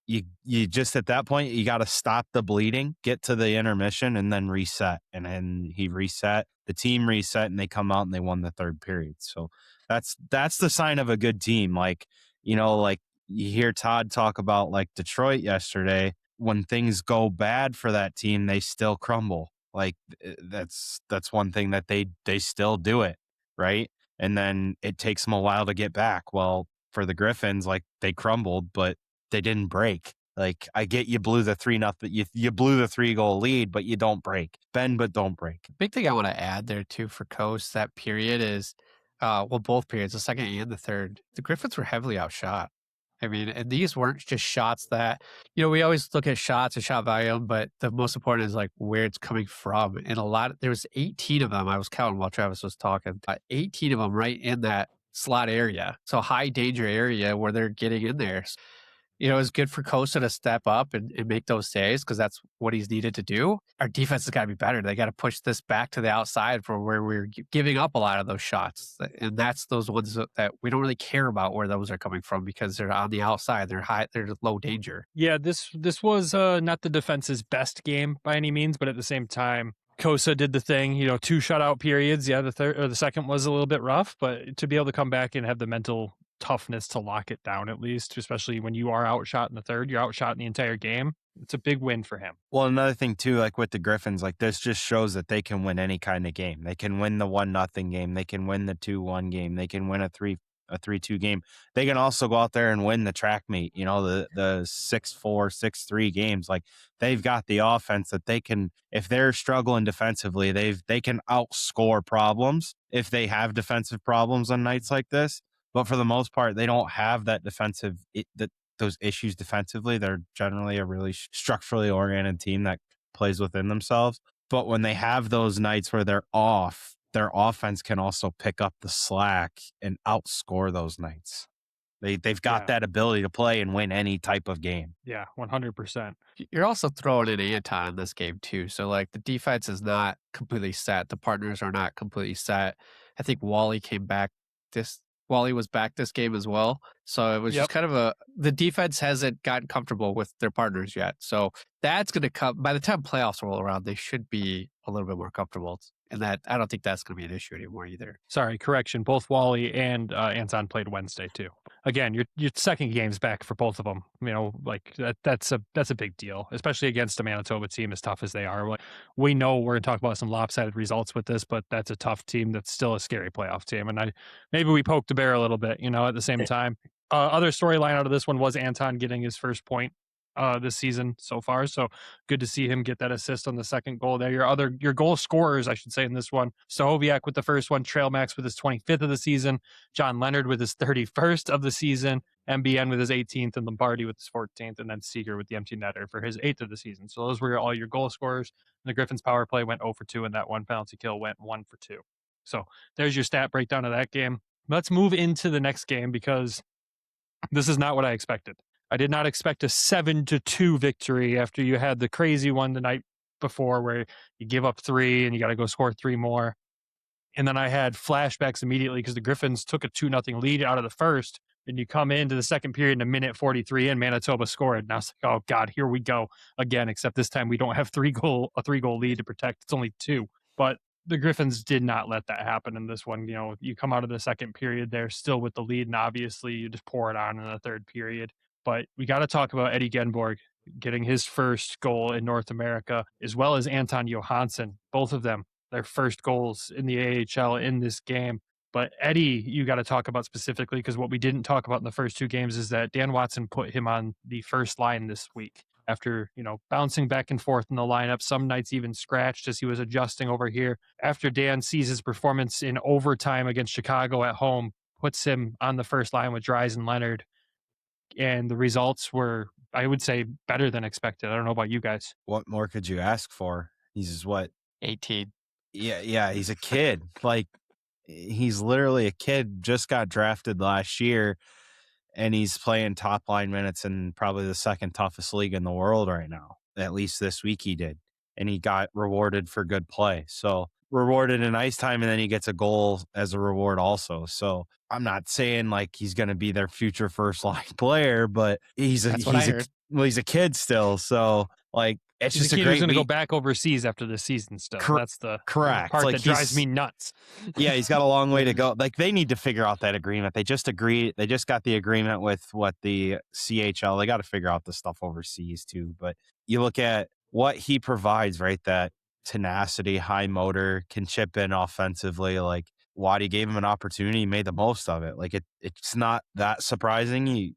You just at that point you got to stop the bleeding, get to the intermission, and then reset. And then he reset, the team reset, and they come out and they won the third period. So that's the sign of a good team. Like like you hear Todd talk about like Detroit yesterday. When things go bad for that team, they still crumble. Like that's one thing that they still do it, right? And then it takes them a while to get back. Well, for the Griffins, like they crumbled, but they didn't break. Like I get you blew the 3-0, you blew the 3-goal lead, but you don't break. Bend but don't break. Big thing I want to add there too for Coast, that period is, both periods, the second and the third, the Griffins were heavily outshot. I mean, and these weren't just shots that, we always look at shots and shot volume, but the most important is like where it's coming from. And there was 18 of them. I was counting while Travis was talking, 18 of them right in that slot area. So high danger area where they're getting in there. It's good for Cossa to step up and make those saves because that's what he's needed to do. Our defense has got to be better. They got to push this back to the outside for where we're giving up a lot of those shots. And that's those ones that we don't really care about where those are coming from because they're on the outside. They're high. They're low danger. Yeah, this was not the defense's best game by any means, but at the same time, Cossa did the thing, 2 shutout periods. Yeah, the second was a little bit rough, but to be able to come back and have the mental toughness to lock it down, at least, especially when you are outshot in the third, you're outshot in the entire game. It's a big win for him. Well, another thing too, like with the Griffins, like this just shows that they can win any kind of game. They can win the 1-0 game. They can win the 2-1 game. They can win a 3-2 game. They can also go out there and win the track meet, the 6-4, 6-3 games. Like they've got the offense that they can, if they're struggling defensively, they can outscore problems if they have defensive problems on nights like this. But for the most part, they don't have that those issues defensively. They're generally a really structurally oriented team that plays within themselves. But when they have those nights where they're off, their offense can also pick up the slack and outscore those nights. They've got that ability to play and win any type of game. Yeah, 100%. You're also throwing in Anton in this game too. So like the defense is not completely set. The partners are not completely set. I think Wally was back this game as well. So it was just kind of the defense hasn't gotten comfortable with their partners yet. So that's going to come by the time playoffs roll around, they should be a little bit more comfortable. And that I don't think that's going to be an issue anymore either. Sorry, correction. Both Wally and Anton played Wednesday too. Again, your second game's back for both of them. Like that's a big deal, especially against a Manitoba team as tough as they are. Like, we know we're going to talk about some lopsided results with this, but that's a tough team. That's still a scary playoff team. And maybe we poked the bear a little bit, at the same time. Other storyline out of this one was Anton getting his first point this season so far. So good to see him get that assist on the second goal there. Your goal scorers, I should say, in this one: Stahoviak with the first one, Trail Max with his 25th of the season, John Leonard with his 31st of the season, MBN with his 18th, and Lombardi with his 14th, and then Seeger with the empty netter for his 8th of the season. So those were all your goal scorers. And the Griffins power play went 0 for 2, and that one penalty kill went 1 for 2. So there's your stat breakdown of that game. Let's move into the next game, because this is not what I expected. I did not expect a 7-2 victory after you had the crazy one the night before where you give up 3 and you got to go score 3 more. And then I had flashbacks immediately because the Griffins took a 2-0 lead out of the first, and you come into the second period in a minute 43 and Manitoba scored. And I was like, oh God, here we go again, except this time we don't have a 3-goal lead to protect. It's only 2. But the Griffins did not let that happen in this one. You know, you come out of the second period there still with the lead, and obviously you just pour it on in the third period. But we got to talk about Eddie Genborg getting his first goal in North America, as well as Anton Johansson, both of them, their first goals in the AHL in this game. But Eddie, you got to talk about specifically, because what we didn't talk about in the first 2 games is that Dan Watson put him on the first line this week after, you know, bouncing back and forth in the lineup, some nights even scratched as he was adjusting over here. After Dan sees his performance in overtime against Chicago at home, puts him on the first line with Dries and Leonard. And the results were, I would say, better than expected. I don't know about you guys. What more could you ask for? He's what? 18. Yeah, he's a kid. Like, he's literally a kid, just got drafted last year, and he's playing top line minutes in probably the second toughest league in the world right now. At least this week he did. And he got rewarded for good play. So rewarded in ice time, and then he gets a goal as a reward also. So I'm not saying like he's going to be their future first line player, but he's a kid still. So like, it's He's just a kid great who's going to go back overseas after this season still. That's the correct part like, that drives me nuts. Yeah, he's got a long way to go. Like, they need to figure out that agreement. They just got the agreement with what the CHL. They got to figure out the stuff overseas too. But you look at what he provides, right? That tenacity, high motor, can chip in offensively. Like, Waddy gave him an opportunity, he made the most of it. Like, it's not that surprising. He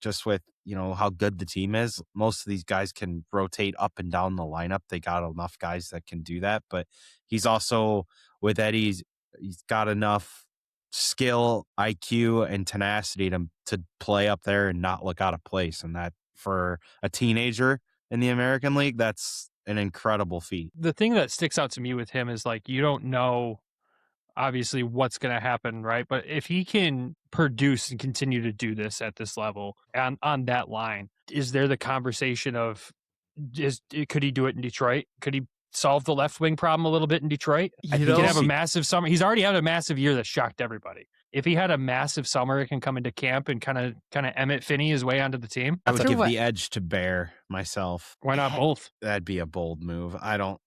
just with, you know, how good the team is. Most of these guys can rotate up and down the lineup. They got enough guys that can do that. But he's also, with Eddie, he's got enough skill, IQ, and tenacity to play up there and not look out of place. And that, for a teenager in the American League, that's an incredible feat. The thing that sticks out to me with him is, like, you don't know obviously what's going to happen, right? But if he can produce and continue to do this at this level on that line, is there the conversation of, could he do it in Detroit? Could he solve the left wing problem a little bit in Detroit? He can have a massive summer. He's already had a massive year that shocked everybody. If he had a massive summer, it can come into camp and kind of Emmett Finney his way onto the team. I would give the edge to Bear myself. Why not both? That'd be a bold move. I don't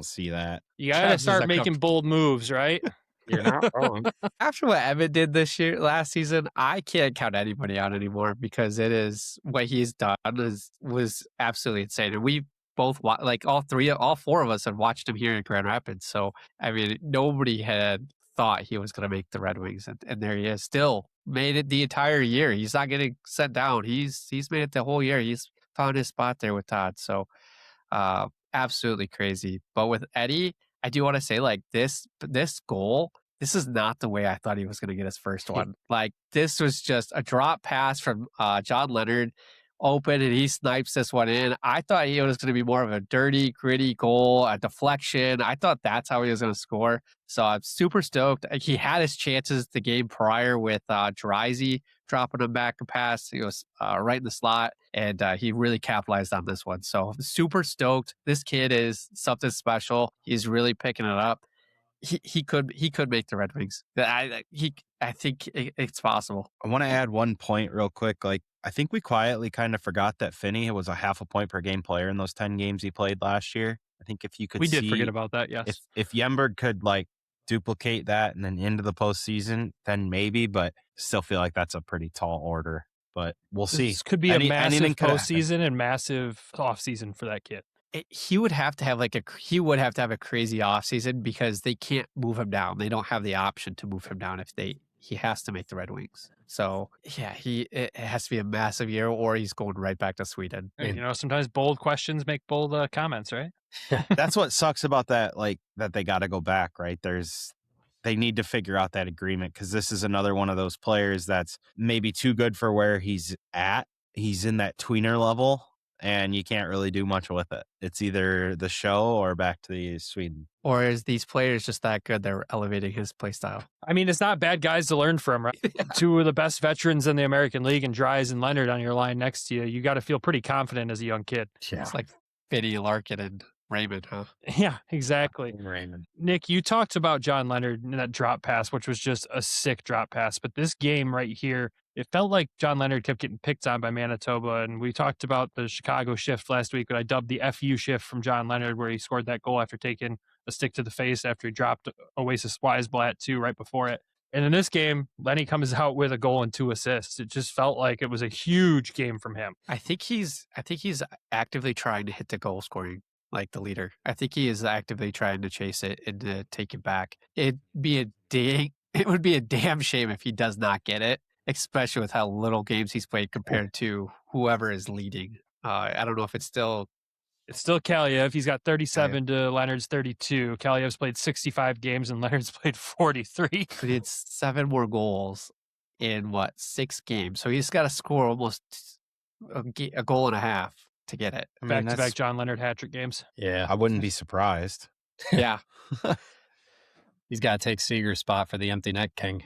see that. You gotta start making bold moves, right? You're not wrong. After what Emmett did last season, I can't count anybody out anymore, because it is what he's done was absolutely insane. And we both, like, all 4 of us had watched him here in Grand Rapids. So, I mean, nobody had thought he was going to make the Red Wings, and there he is, still made it the entire year. He's not getting sent down. He's made it the whole year. He's found his spot there with Todd. So absolutely crazy. But with Eddie, I do want to say, like, this goal, this is not the way I thought he was going to get his first one. Like, this was just a drop pass from John Leonard, open, and he snipes this one in. I thought he was going to be more of a dirty, gritty goal, a deflection. I thought that's how he was going to score. So I'm super stoked. He had his chances the game prior with Drisey dropping him back a pass. He was right in the slot, and he really capitalized on this one. So super stoked. This kid is something special. He's really picking it up. He could make the Red Wings. I think it's possible. I want to add one point real quick. Like, I think we quietly kind of forgot that Finney was a 0.5 point per game player in those 10 games he played last year. I think if you could, we did forget about that. Yes, if Yenberg could like duplicate that and then into the postseason, then maybe. But still feel like that's a pretty tall order. But we'll see. This could be a massive postseason and massive offseason for that kid. He would have to have a crazy offseason, because they can't move him down. They don't have the option to move him down if he has to make the Red Wings. So yeah, it has to be a massive year, or he's going right back to Sweden. Hey, sometimes bold questions make bold comments, right? That's what sucks about that, that they got to go back, right? They need to figure out that agreement, because this is another one of those players that's maybe too good for where he's at. He's in that tweener level, and you can't really do much with it. It's either the show or back to Sweden. Or is these players just that good they're elevating his play style? I mean, it's not bad guys to learn from, right? Yeah. Two of the best veterans in the American League, and Dries and Leonard on your line next to you. You got to feel pretty confident as a young kid. Yeah. It's like Vinny Larkin and Raymond, huh? Yeah, exactly. Raymond. Nick, you talked about John Leonard and that drop pass, which was just a sick drop pass. But this game right here, it felt like John Leonard kept getting picked on by Manitoba. And we talked about the Chicago shift last week, but I dubbed the FU shift from John Leonard, where he scored that goal after taking a stick to the face after he dropped Oasis Weisblatt too right before it. And in this game, Lenny comes out with a goal and 2 assists. It just felt like it was a huge game from him. I think he's actively trying to hit the goal scoring like the leader. I think he is actively trying to chase it and to take it back. It would be a damn shame if he does not get it, especially with how little games he's played compared to whoever is leading. I don't know if it's still Kaliev. He's got 37 to Leonard's 32. Kaliev's played 65 games and Leonard's played 43. But he had 7 more goals in 6 games. So he's got to score almost a goal and a half to get it. Back-to-back John Leonard hat-trick games. Yeah. I wouldn't be surprised. Yeah. He's got to take Seager's spot for the empty net king.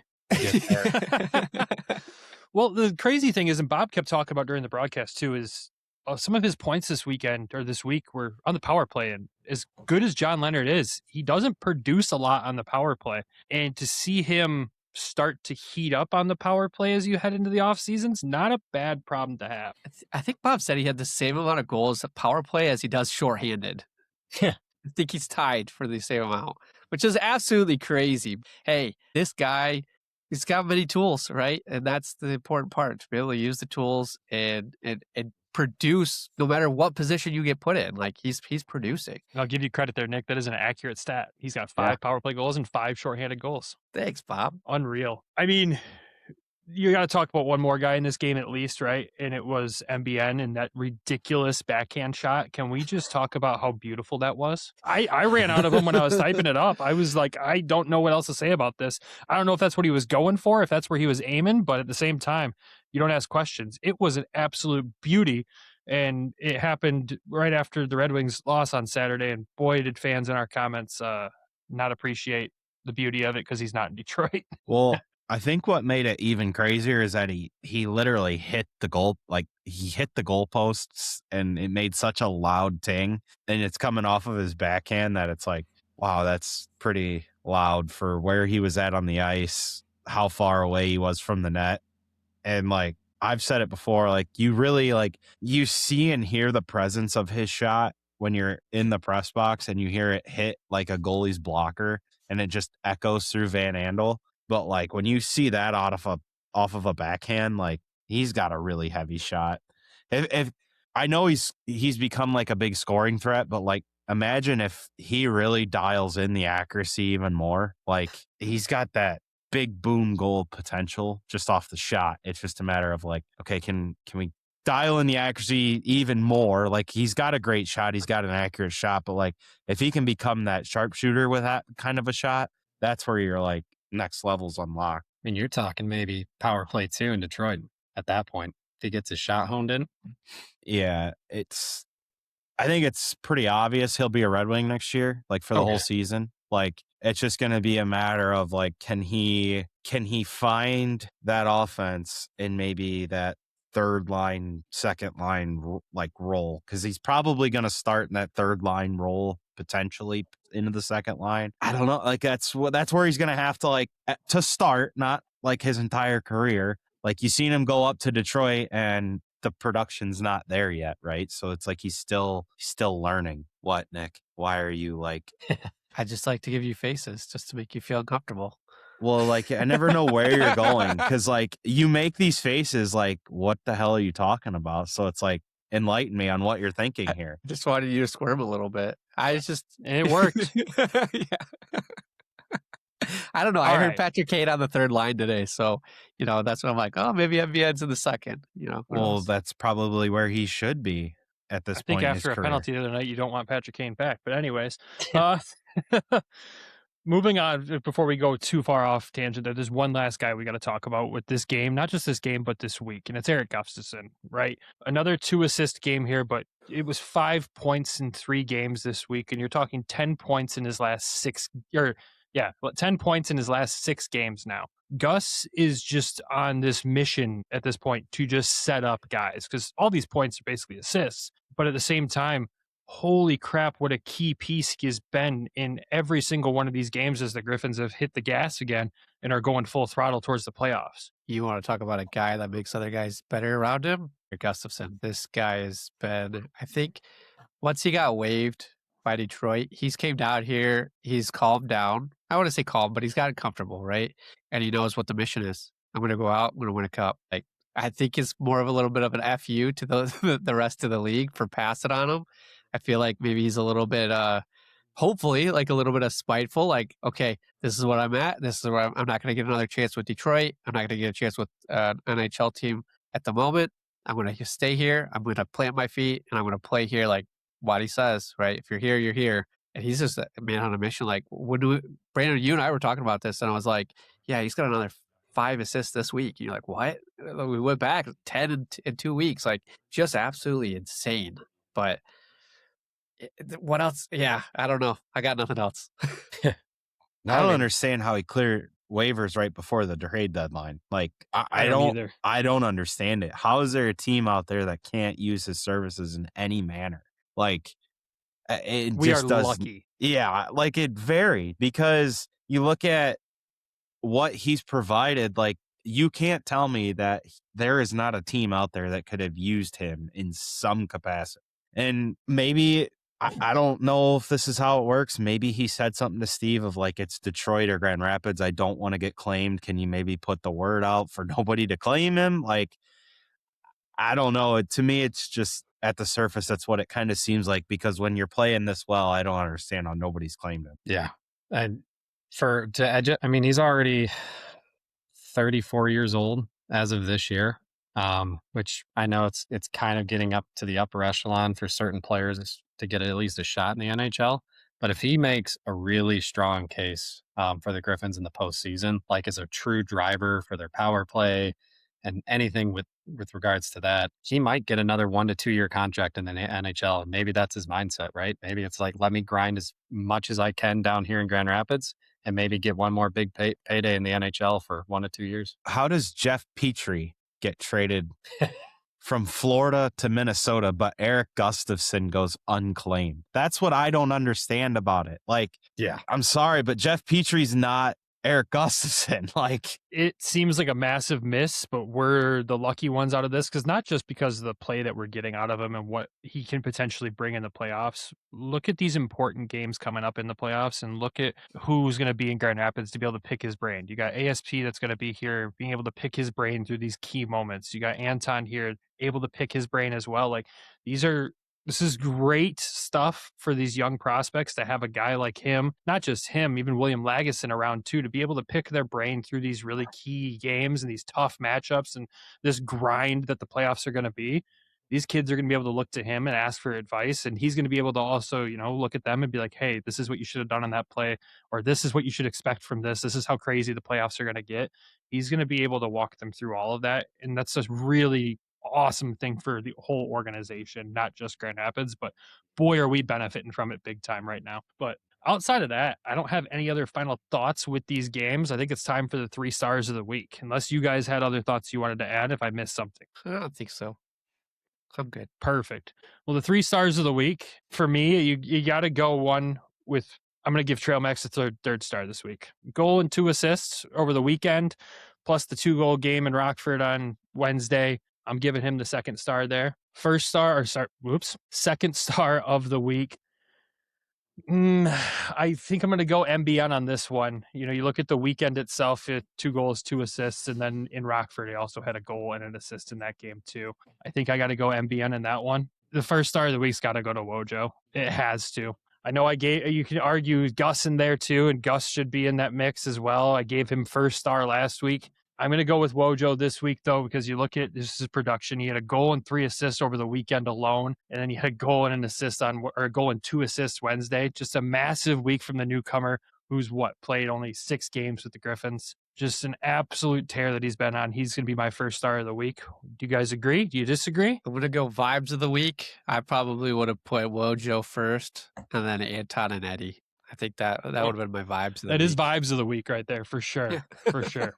Well, the crazy thing is, and Bob kept talking about during the broadcast too, is some of his points this weekend or this week were on the power play. And as good as John Leonard is, he doesn't produce a lot on the power play. And to see him start to heat up on the power play as you head into the off season's not a bad problem to have. I think Bob said he had the same amount of goals at power play as he does shorthanded. Yeah. I think he's tied for the same amount, which is absolutely crazy. Hey, this guy, he's got many tools, right? And that's the important part, to be able to use the tools and produce no matter what position you get put in. Like he's producing. I'll give you credit there, Nick. That is an accurate stat. He's got 5 power play goals and 5 shorthanded goals. Thanks, Bob. Unreal. I mean, you got to talk about one more guy in this game at least, right? And it was MBN and that ridiculous backhand shot. Can we just talk about how beautiful that was? I ran out of him when I was typing it up. I was like, I don't know what else to say about this. I don't know if that's what he was going for, if that's where he was aiming, but at the same time, you don't ask questions. It was an absolute beauty. And it happened right after the Red Wings loss on Saturday. And boy, did fans in our comments not appreciate the beauty of it because he's not in Detroit. Well, I think what made it even crazier is that he literally hit the goal, like he hit the goalposts, and it made such a loud ting, and it's coming off of his backhand that it's like, wow, that's pretty loud for where he was at on the ice, how far away he was from the net. And like I've said it before, like you really you see and hear the presence of his shot when you're in the press box and you hear it hit like a goalie's blocker and it just echoes through Van Andel. But like when you see that off of a backhand, like he's got a really heavy shot. If I know he's become like a big scoring threat, but like imagine if he really dials in the accuracy even more. Like he's got that big boom goal potential just off the shot. It's just a matter of like, okay, can we dial in the accuracy even more? Like he's got a great shot, he's got an accurate shot, but like if he can become that sharpshooter with that kind of a shot, that's where you're like next level's unlocked. I mean, you're talking maybe power play 2 in Detroit at that point. If he gets his shot honed in. Yeah, I think it's pretty obvious he'll be a Red Wing next year, like for the whole season. Like it's just going to be a matter of like, can he find that offense in maybe that third line, second line like role? Because he's probably going to start in that third line role potentially into the second line. I don't know. Like that's where he's going to have to like to start, not like his entire career. Like you've seen him go up to Detroit and the production's not there yet, right? So it's like he's still learning. What, Nick? Why are you like? I just like to give you faces just to make you feel comfortable. Well, like I never know where you're going because like you make these faces like, what the hell are you talking about? So it's like, enlighten me on what you're thinking here. I just wanted you to squirm a little bit. And it worked. Yeah. I don't know. I All heard right. Patrick Kane on the third line today. So, that's what I'm like, oh, maybe MVN's in the second. Who Well, knows? that's probably where he should be at I this think point in his after a career. penalty the other night, you don't want Patrick Kane back. But anyways, moving on before we go too far off tangent, there's one last guy we got to talk about with this game, not just this game, but this week. And it's Erik Gustafsson, right? Another 2-assist game here, but it was 5 points in 3 games this week. And you're talking 10 points in his last 10 points in his last 6 games now. Gus is just on this mission at this point to just set up guys because all these points are basically assists. But at the same time, holy crap, what a key piece he has been in every single one of these games as the Griffins have hit the gas again and are going full throttle towards the playoffs. You want to talk about a guy that makes other guys better around him? Erik Gustafsson. This guy has been, I think, once he got waived by Detroit, he's came down here, he's calmed down. I want to say calm, but he's gotten comfortable, right? And he knows what the mission is. I'm going to go out, I'm going to win a cup. Like, I think it's more of a little bit of an FU to the rest of the league for passing on him. I feel like maybe he's a little bit, hopefully, like a little bit of spiteful. Like, okay, this is what I'm at. This is where I'm not going to get another chance with Detroit. I'm not going to get a chance with an NHL team at the moment. I'm going to stay here. I'm going to plant my feet, and I'm going to play here like what he says, right? If you're here, you're here. And he's just a man on a mission. Like, Brandon, you and I were talking about this, and I was like, yeah, he's got another 5 assists this week. And you're like, what? We went back 10 in 2 weeks. Like, just absolutely insane. But what else? Yeah, I don't know. I got nothing else. I don't understand how he cleared waivers right before the trade deadline. Like, I don't either. I don't understand it. How is there a team out there that can't use his services in any manner? Like, We are lucky. Yeah, like it varied because you look at what he's provided. Like, you can't tell me that there is not a team out there that could have used him in some capacity. And maybe I don't know if this is how it works. Maybe he said something to Steve of like, it's Detroit or Grand Rapids. I don't want to get claimed. Can you maybe put the word out for nobody to claim him? Like, I don't know. To me, it's just at the surface, that's what it kind of seems like, because when you're playing this well, I don't understand how nobody's claimed him. Yeah. And he's already 34 years old as of this year, which I know it's kind of getting up to the upper echelon for certain players to get at least a shot in the NHL. But if he makes a really strong case for the Griffins in the postseason, like as a true driver for their power play and anything with regards to that, he might get another 1 to 2 year contract in the NHL. And maybe that's his mindset, right? Maybe it's like, let me grind as much as I can down here in Grand Rapids and maybe get one more big payday in the NHL for 1 to 2 years. How does Jeff Petrie get traded from Florida to Minnesota, but Erik Gustafsson goes unclaimed? That's what I don't understand about it. Like, yeah, I'm sorry, but Jeff Petrie's not Erik Gustafsson. Like, it seems like a massive miss, but we're the lucky ones out of this because not just because of the play that we're getting out of him and what he can potentially bring in the playoffs. Look at these important games coming up in the playoffs and look at who's going to be in Grand Rapids to be able to pick his brain. You got ASP that's going to be here being able to pick his brain through these key moments. You got Anton here able to pick his brain as well. Like, this is great stuff for these young prospects to have a guy like him, not just him, even William Lagesson around too, to be able to pick their brain through these really key games and these tough matchups and this grind that the playoffs are going to be. These kids are going to be able to look to him and ask for advice. And he's going to be able to also, look at them and be like, hey, this is what you should have done on that play, or this is what you should expect from this. This is how crazy the playoffs are going to get. He's going to be able to walk them through all of that. And that's just really awesome thing for the whole organization, not just Grand Rapids, but boy, are we benefiting from it big time right now. But outside of that, I don't have any other final thoughts with these games. I think it's time for the 3 stars of the week, unless you guys had other thoughts you wanted to add if I missed something. I don't think so. I'm good. Perfect. Well, the 3 stars of the week for me, you got to go one with, I'm going to give Trail Max the third star this week. Goal and 2 assists over the weekend, plus the 2-goal game in Rockford on Wednesday. I'm giving him the 2nd star there. Second star of the week. I think I'm going to go MBN on this one. You look at the weekend itself, 2 goals, 2 assists, and then in Rockford, he also had a goal and an assist in that game too. I think I got to go MBN in that one. The 1st star of the week's got to go to Wojo. It has to. I know you can argue Gus in there too, and Gus should be in that mix as well. I gave him first star last week. I'm going to go with Wojo this week, though, because you look at this is production. He had a goal and 3 assists over the weekend alone, and then he had a goal and an assist or a goal and 2 assists Wednesday. Just a massive week from the newcomer who's played only 6 games with the Griffins. Just an absolute tear that he's been on. He's going to be my first star of the week. Do you guys agree? Do you disagree? I'm going to go vibes of the week. I probably would have put Wojo first and then Anton and Eddie. I think that would have been my vibes of the week. That is vibes of the week right there, for sure. For sure.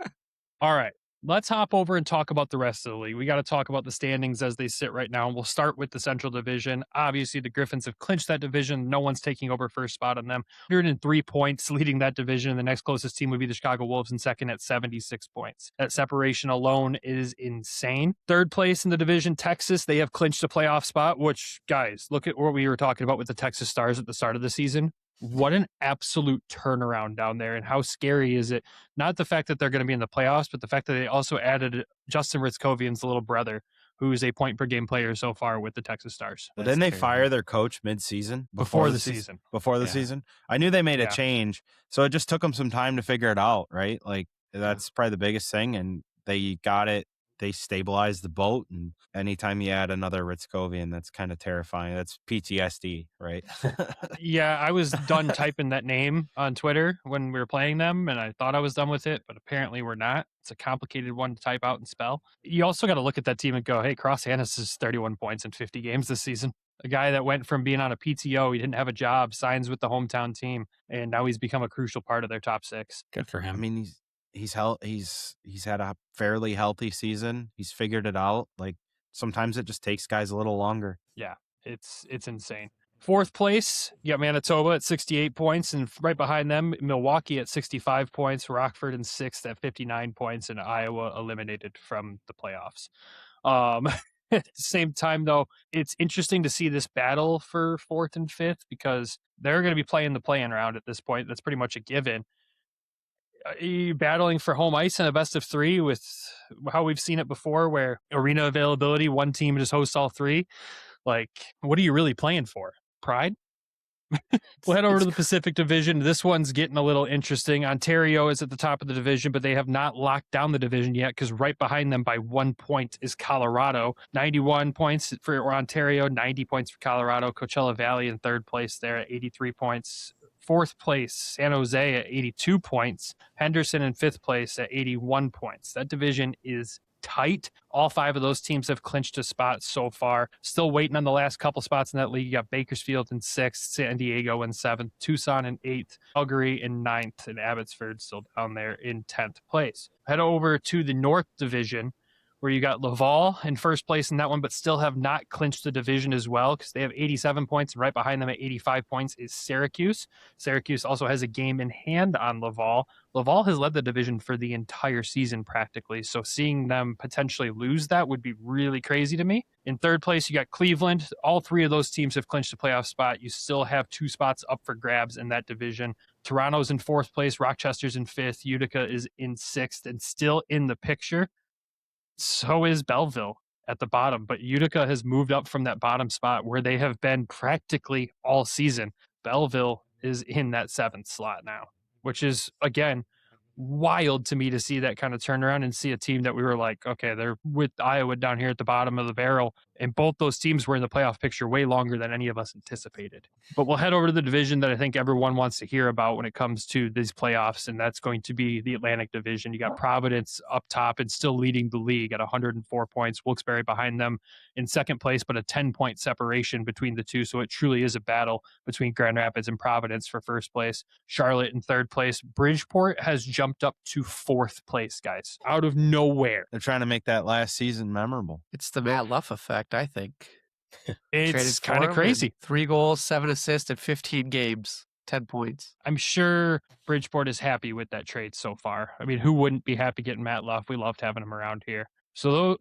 All right. Let's hop over and talk about the rest of the league. We got to talk about the standings as they sit right now. And we'll start with the Central Division. Obviously, the Griffins have clinched that division. No one's taking over first spot on them. 103 points leading that division. The next closest team would be the Chicago Wolves in second at 76 points. That separation alone is insane. Third place in the division, Texas. They have clinched a playoff spot, which, guys, look at what we were talking about with the Texas Stars at the start of the season. What an absolute turnaround down there, and how scary is it? Not the fact that they're going to be in the playoffs, but the fact that they also added Justin Ritzkovian's little brother, who is a point per game player so far with the Texas Stars. Well, didn't they fire their coach mid-season? Before the season. Before the season? I knew they made a change, so it just took them some time to figure it out, right? Like, that's probably the biggest thing, and they got it. They stabilized the boat, and anytime you add another Ritzkovian, that's kind of terrifying. That's PTSD, right? Yeah, I was done typing that name on Twitter when we were playing them, and I thought I was done with it, but apparently we're not. It's a complicated one to type out and spell. You also got to look at that team and go, hey, Cross Annis is 31 points in 50 games this season. A guy that went from being on a PTO, he didn't have a job, signs with the hometown team, and now he's become a crucial part of their top 6. Good for him. I mean, he's had a fairly healthy season. He's figured it out. Like, sometimes it just takes guys a little longer. Yeah, it's insane. Fourth place, you got Manitoba at 68 points, and right behind them, Milwaukee at 65 points, Rockford in 6th at 59 points, and Iowa eliminated from the playoffs. At the same time, though, it's interesting to see this battle for 4th and 5th because they're going to be playing the play-in round at this point. That's pretty much a given. Battling for home ice in a best of 3 with how we've seen it before, where arena availability, one team just hosts all 3. Like, what are you really playing for? Pride? We'll head over to the Pacific Division. This one's getting a little interesting. Ontario is at the top of the division, but they have not locked down the division yet because right behind them by 1 point is Colorado. 91 points for Ontario, 90 points for Colorado. Coachella Valley in 3rd place there at 83 points. 4th place, San Jose at 82 points. Henderson in 5th place at 81 points. That division is tight. All 5 of those teams have clinched a spot so far. Still waiting on the last couple spots in that league. You got Bakersfield in 6th, San Diego in 7th, Tucson in 8th, Calgary in 9th, and Abbotsford still down there in 10th place. Head over to the North Division, where you got Laval in 1st place in that one, but still have not clinched the division as well because they have 87 points. And right behind them at 85 points is Syracuse. Syracuse also has a game in hand on Laval. Laval has led the division for the entire season practically, so seeing them potentially lose that would be really crazy to me. In 3rd place, you got Cleveland. All 3 of those teams have clinched a playoff spot. You still have 2 spots up for grabs in that division. Toronto's in 4th place. Rochester's in 5th. Utica is in 6th and still in the picture. So is Belleville at the bottom, but Utica has moved up from that bottom spot where they have been practically all season. Belleville is in that 7th slot now, which is, again, wild to me to see that kind of turnaround and see a team that we were like, okay, they're with Iowa down here at the bottom of the barrel. And both those teams were in the playoff picture way longer than any of us anticipated. But we'll head over to the division that I think everyone wants to hear about when it comes to these playoffs, and that's going to be the Atlantic Division. You got Providence up top and still leading the league at 104 points. Wilkes-Barre behind them in 2nd place, but a 10-point separation between the two. So it truly is a battle between Grand Rapids and Providence for 1st place. Charlotte in 3rd place. Bridgeport has jumped up to 4th place, guys, out of nowhere. They're trying to make that last season memorable. It's the Matt Luff effect, I think. It's kind of crazy. 3 goals, 7 assists in 15 games, 10 points. I'm sure Bridgeport is happy with that trade so far. I mean, who wouldn't be happy getting Matt Luff? We loved having him around here. So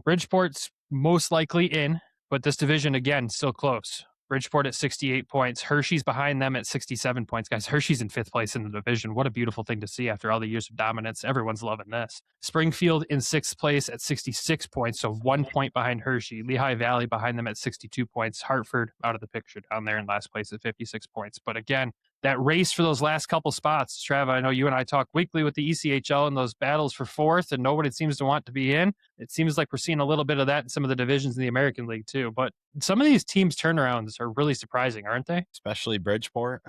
Bridgeport's most likely in, but this division, again, still close. Bridgeport at 68 points. Hershey's behind them at 67 points. Guys, Hershey's in 5th place in the division. What a beautiful thing to see after all the years of dominance. Everyone's loving this. Springfield in 6th place at 66 points, so 1 point behind Hershey. Lehigh Valley behind them at 62 points. Hartford out of the picture down there in last place at 56 points. But again, that race for those last couple spots, Trav, I know you and I talk weekly with the ECHL and those battles for 4th, and nobody seems to want to be in. It seems like we're seeing a little bit of that in some of the divisions in the American League too. But some of these teams' turnarounds are really surprising, aren't they? Especially Bridgeport.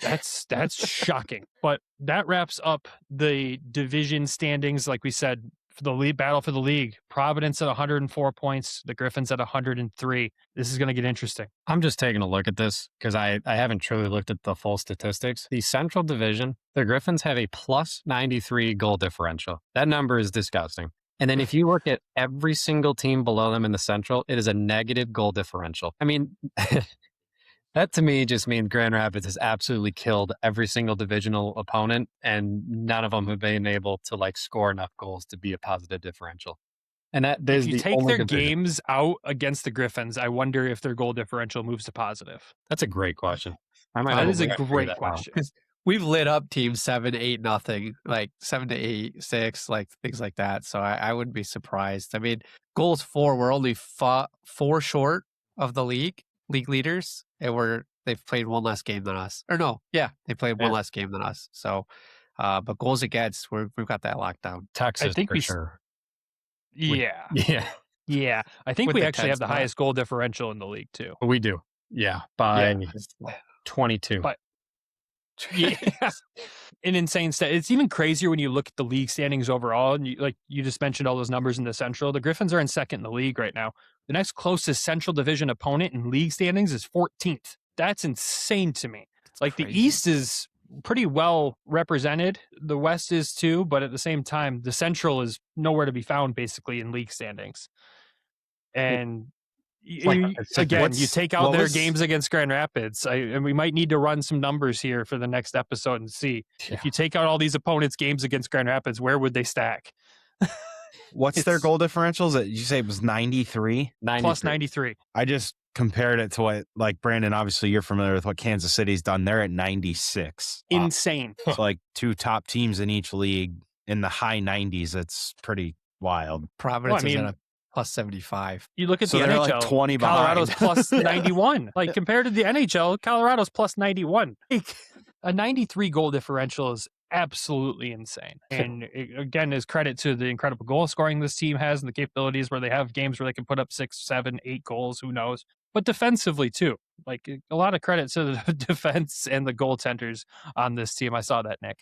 That's shocking. But that wraps up the division standings. Like we said, for the lead battle for the league, Providence at 104 points, the Griffins at 103. This is going to get interesting. I'm just taking a look at this because I haven't truly looked at the full statistics. The Central Division, the Griffins have a plus 93 goal differential. That number is disgusting. And then if you look at every single team below them in the Central, it is a negative goal differential. I mean, that to me just means Grand Rapids has absolutely killed every single divisional opponent, and none of them have been able to like score enough goals to be a positive differential. And that if you take their games out against the Griffins, I wonder if their goal differential moves to positive. That's a great question. That is a great question. We've lit up teams 7-8-0, like 7-8-6, like things like that. So I wouldn't be surprised. I mean, goals for, we're only 4 short of the league leaders, and they've played one less game than us. Or no, they played one less game than us. So, but goals against, we've got that locked down. Texas, I think for sure. Yeah. Yeah. I think With we the actually have the 10 spot. highest goal differential in the league too. We do. Yeah. By 22. But yeah, an insane stat. It's even crazier when you look at the league standings overall. And you just mentioned all those numbers in the Central. The Griffins are in 2nd in the league right now. The next closest Central Division opponent in league standings is 14th. That's insane to me. Like crazy. The East is pretty well represented. The West is too, but at the same time, the Central is nowhere to be found basically in league standings. And you take out their games against Grand Rapids, and we might need to run some numbers here for the next episode and see if you take out all these opponents' games against Grand Rapids, where would they stack? What's their goal differentials? Did you say it was 93? Plus 93. I just compared it to what, like, Brandon, obviously you're familiar with what Kansas City's done. They're at 96. Insane. So like 2 top teams in each league in the high 90s. It's pretty wild. Providence is at a plus 75. You look at So the they're NHL, like 20 Colorado's behind. plus 91. Like compared to the NHL, Colorado's plus 91. A 93 goal differential is absolutely insane. And it, again, is credit to the incredible goal scoring this team has and the capabilities where they have games where they can put up 6, 7, 8 goals, who knows. But defensively too, like a lot of credit to the defense and the goaltenders on this team. I saw that, Nick.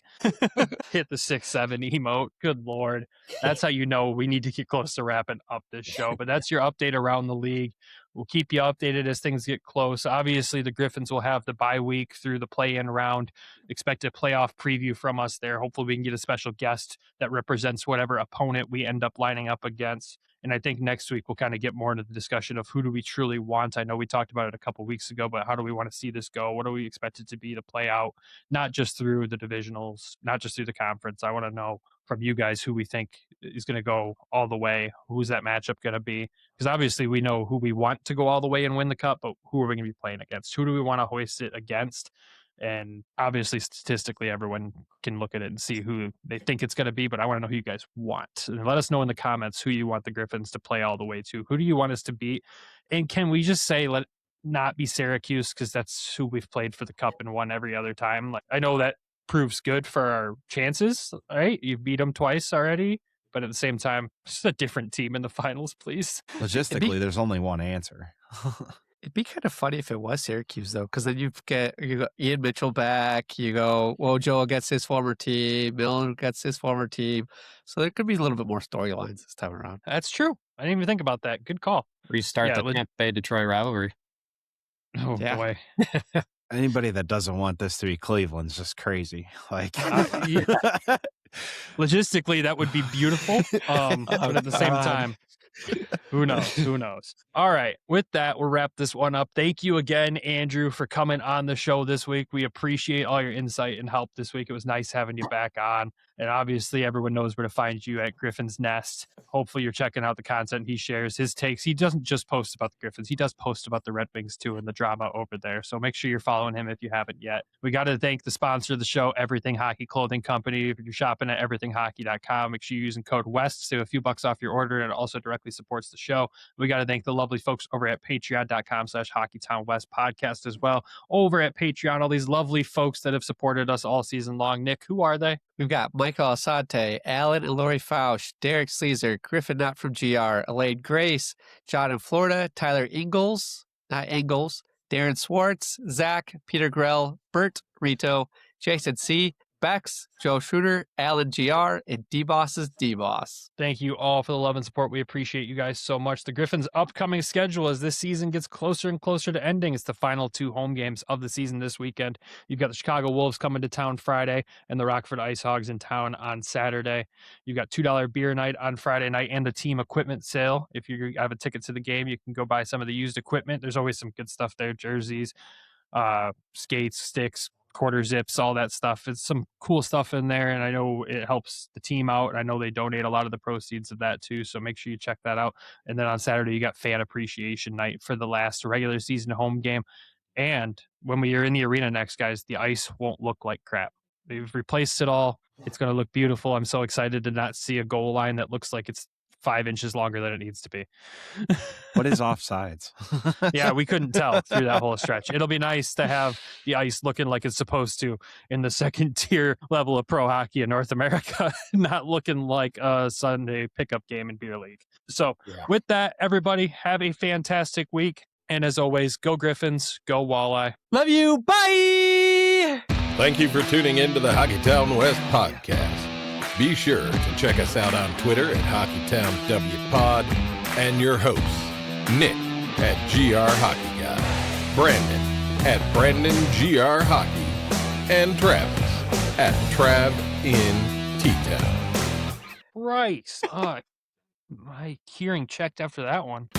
Hit the 6-7 emote. Good Lord. That's how you know we need to get close to wrapping up this show. But that's your update around the league. We'll keep you updated as things get close. Obviously, the Griffins will have the bye week through the play-in round. Expect a playoff preview from us there. Hopefully, we can get a special guest that represents whatever opponent we end up lining up against. And I think next week we'll kind of get more into the discussion of who do we truly want. I know we talked about it a couple weeks ago, but how do we want to see this go? What do we expect it to be to play out, not just through the divisionals, not just through the conference. I want to know from you guys who we think is going to go all the way. Who's that matchup going to be? Because obviously we know who we want to go all the way and win the cup, but who are we going to be playing against? Who do we want to hoist it against? And obviously, statistically, everyone can look at it and see who they think it's going to be. But I want to know who you guys want. And let us know in the comments who you want the Griffins to play all the way to. Who do you want us to beat? And can we just say, let it not be Syracuse, because that's who we've played for the cup and won every other time. Like, I know that proves good for our chances, right? You've beat them twice already. But at the same time, just a different team in the finals, please. Logistically, there's only one answer. It'd be kind of funny if it was Syracuse, though, because then you got Ian Mitchell back. You go, Wojo gets his former team. Miller gets his former team. So there could be a little bit more storylines this time around. That's true. I didn't even think about that. Good call. Restart the Tampa Bay Detroit rivalry. Oh, boy. Anybody that doesn't want this to be Cleveland's just crazy. Like, logistically, that would be beautiful. But at the same time, who knows? Who knows? All right. With that, we'll wrap this one up. Thank you again, Andrew, for coming on the show this week. We appreciate all your insight and help this week. It was nice having you back on. And obviously, everyone knows where to find you at GriffinsNest. Hopefully, you're checking out the content he shares, his takes. He doesn't just post about the Griffins. He does post about the Red Wings, too, and the drama over there. So make sure you're following him if you haven't yet. We got to thank the sponsor of the show, Everything Hockey Clothing Company. If you're shopping at everythinghockey.com, make sure you're using code WEST to save a few bucks off your order, and it also directly supports the show. We got to thank the lovely folks over at patreon.com/HockeytownWest podcast as well. Over at Patreon, all these lovely folks that have supported us all season long. Nick, who are they? We've got Michael Asante, Alan and Lori Fausch, Derek Sleazer, Griffin Not from GR, Elaine Grace, John in Florida, Tyler Ingalls, Darren Swartz, Zach, Peter Grell, Bert Rito, Jason C., Bex, Joe Schroeder, Alan GR, and D-Boss's D-Boss. Thank you all for the love and support. We appreciate you guys so much. The Griffins' upcoming schedule as this season gets closer and closer to ending. It's the final 2 home games of the season this weekend. You've got the Chicago Wolves coming to town Friday and the Rockford Ice Hogs in town on Saturday. You've got $2 beer night on Friday night and the team equipment sale. If you have a ticket to the game, you can go buy some of the used equipment. There's always some good stuff there, jerseys, skates, sticks, quarter zips, all that stuff. It's some cool stuff in there, and I know it helps the team out. I know they donate a lot of the proceeds of that too, so make sure you check that out. And then on Saturday, you got fan appreciation night for the last regular season home game. And when we are in the arena next, guys, the ice won't look like crap. They've replaced it all. It's going to look beautiful. I'm so excited to not see a goal line that looks like it's 5 inches longer than it needs to be. What is offsides? Yeah, we couldn't tell through that whole stretch. It'll be nice to have the ice looking like it's supposed to in the second tier level of pro hockey in North America, not looking like a Sunday pickup game in beer league. So with that, everybody have a fantastic week. And as always, go Griffins, go Walleye. Love you. Bye. Thank you for tuning in to the Hockeytown West podcast. Be sure to check us out on Twitter at HockeytownWPod and your hosts, Nick at GR Hockey Guy, Brandon at Brandon GR Hockey, and Travis at Trav in T-Town. Right. My hearing checked after that one.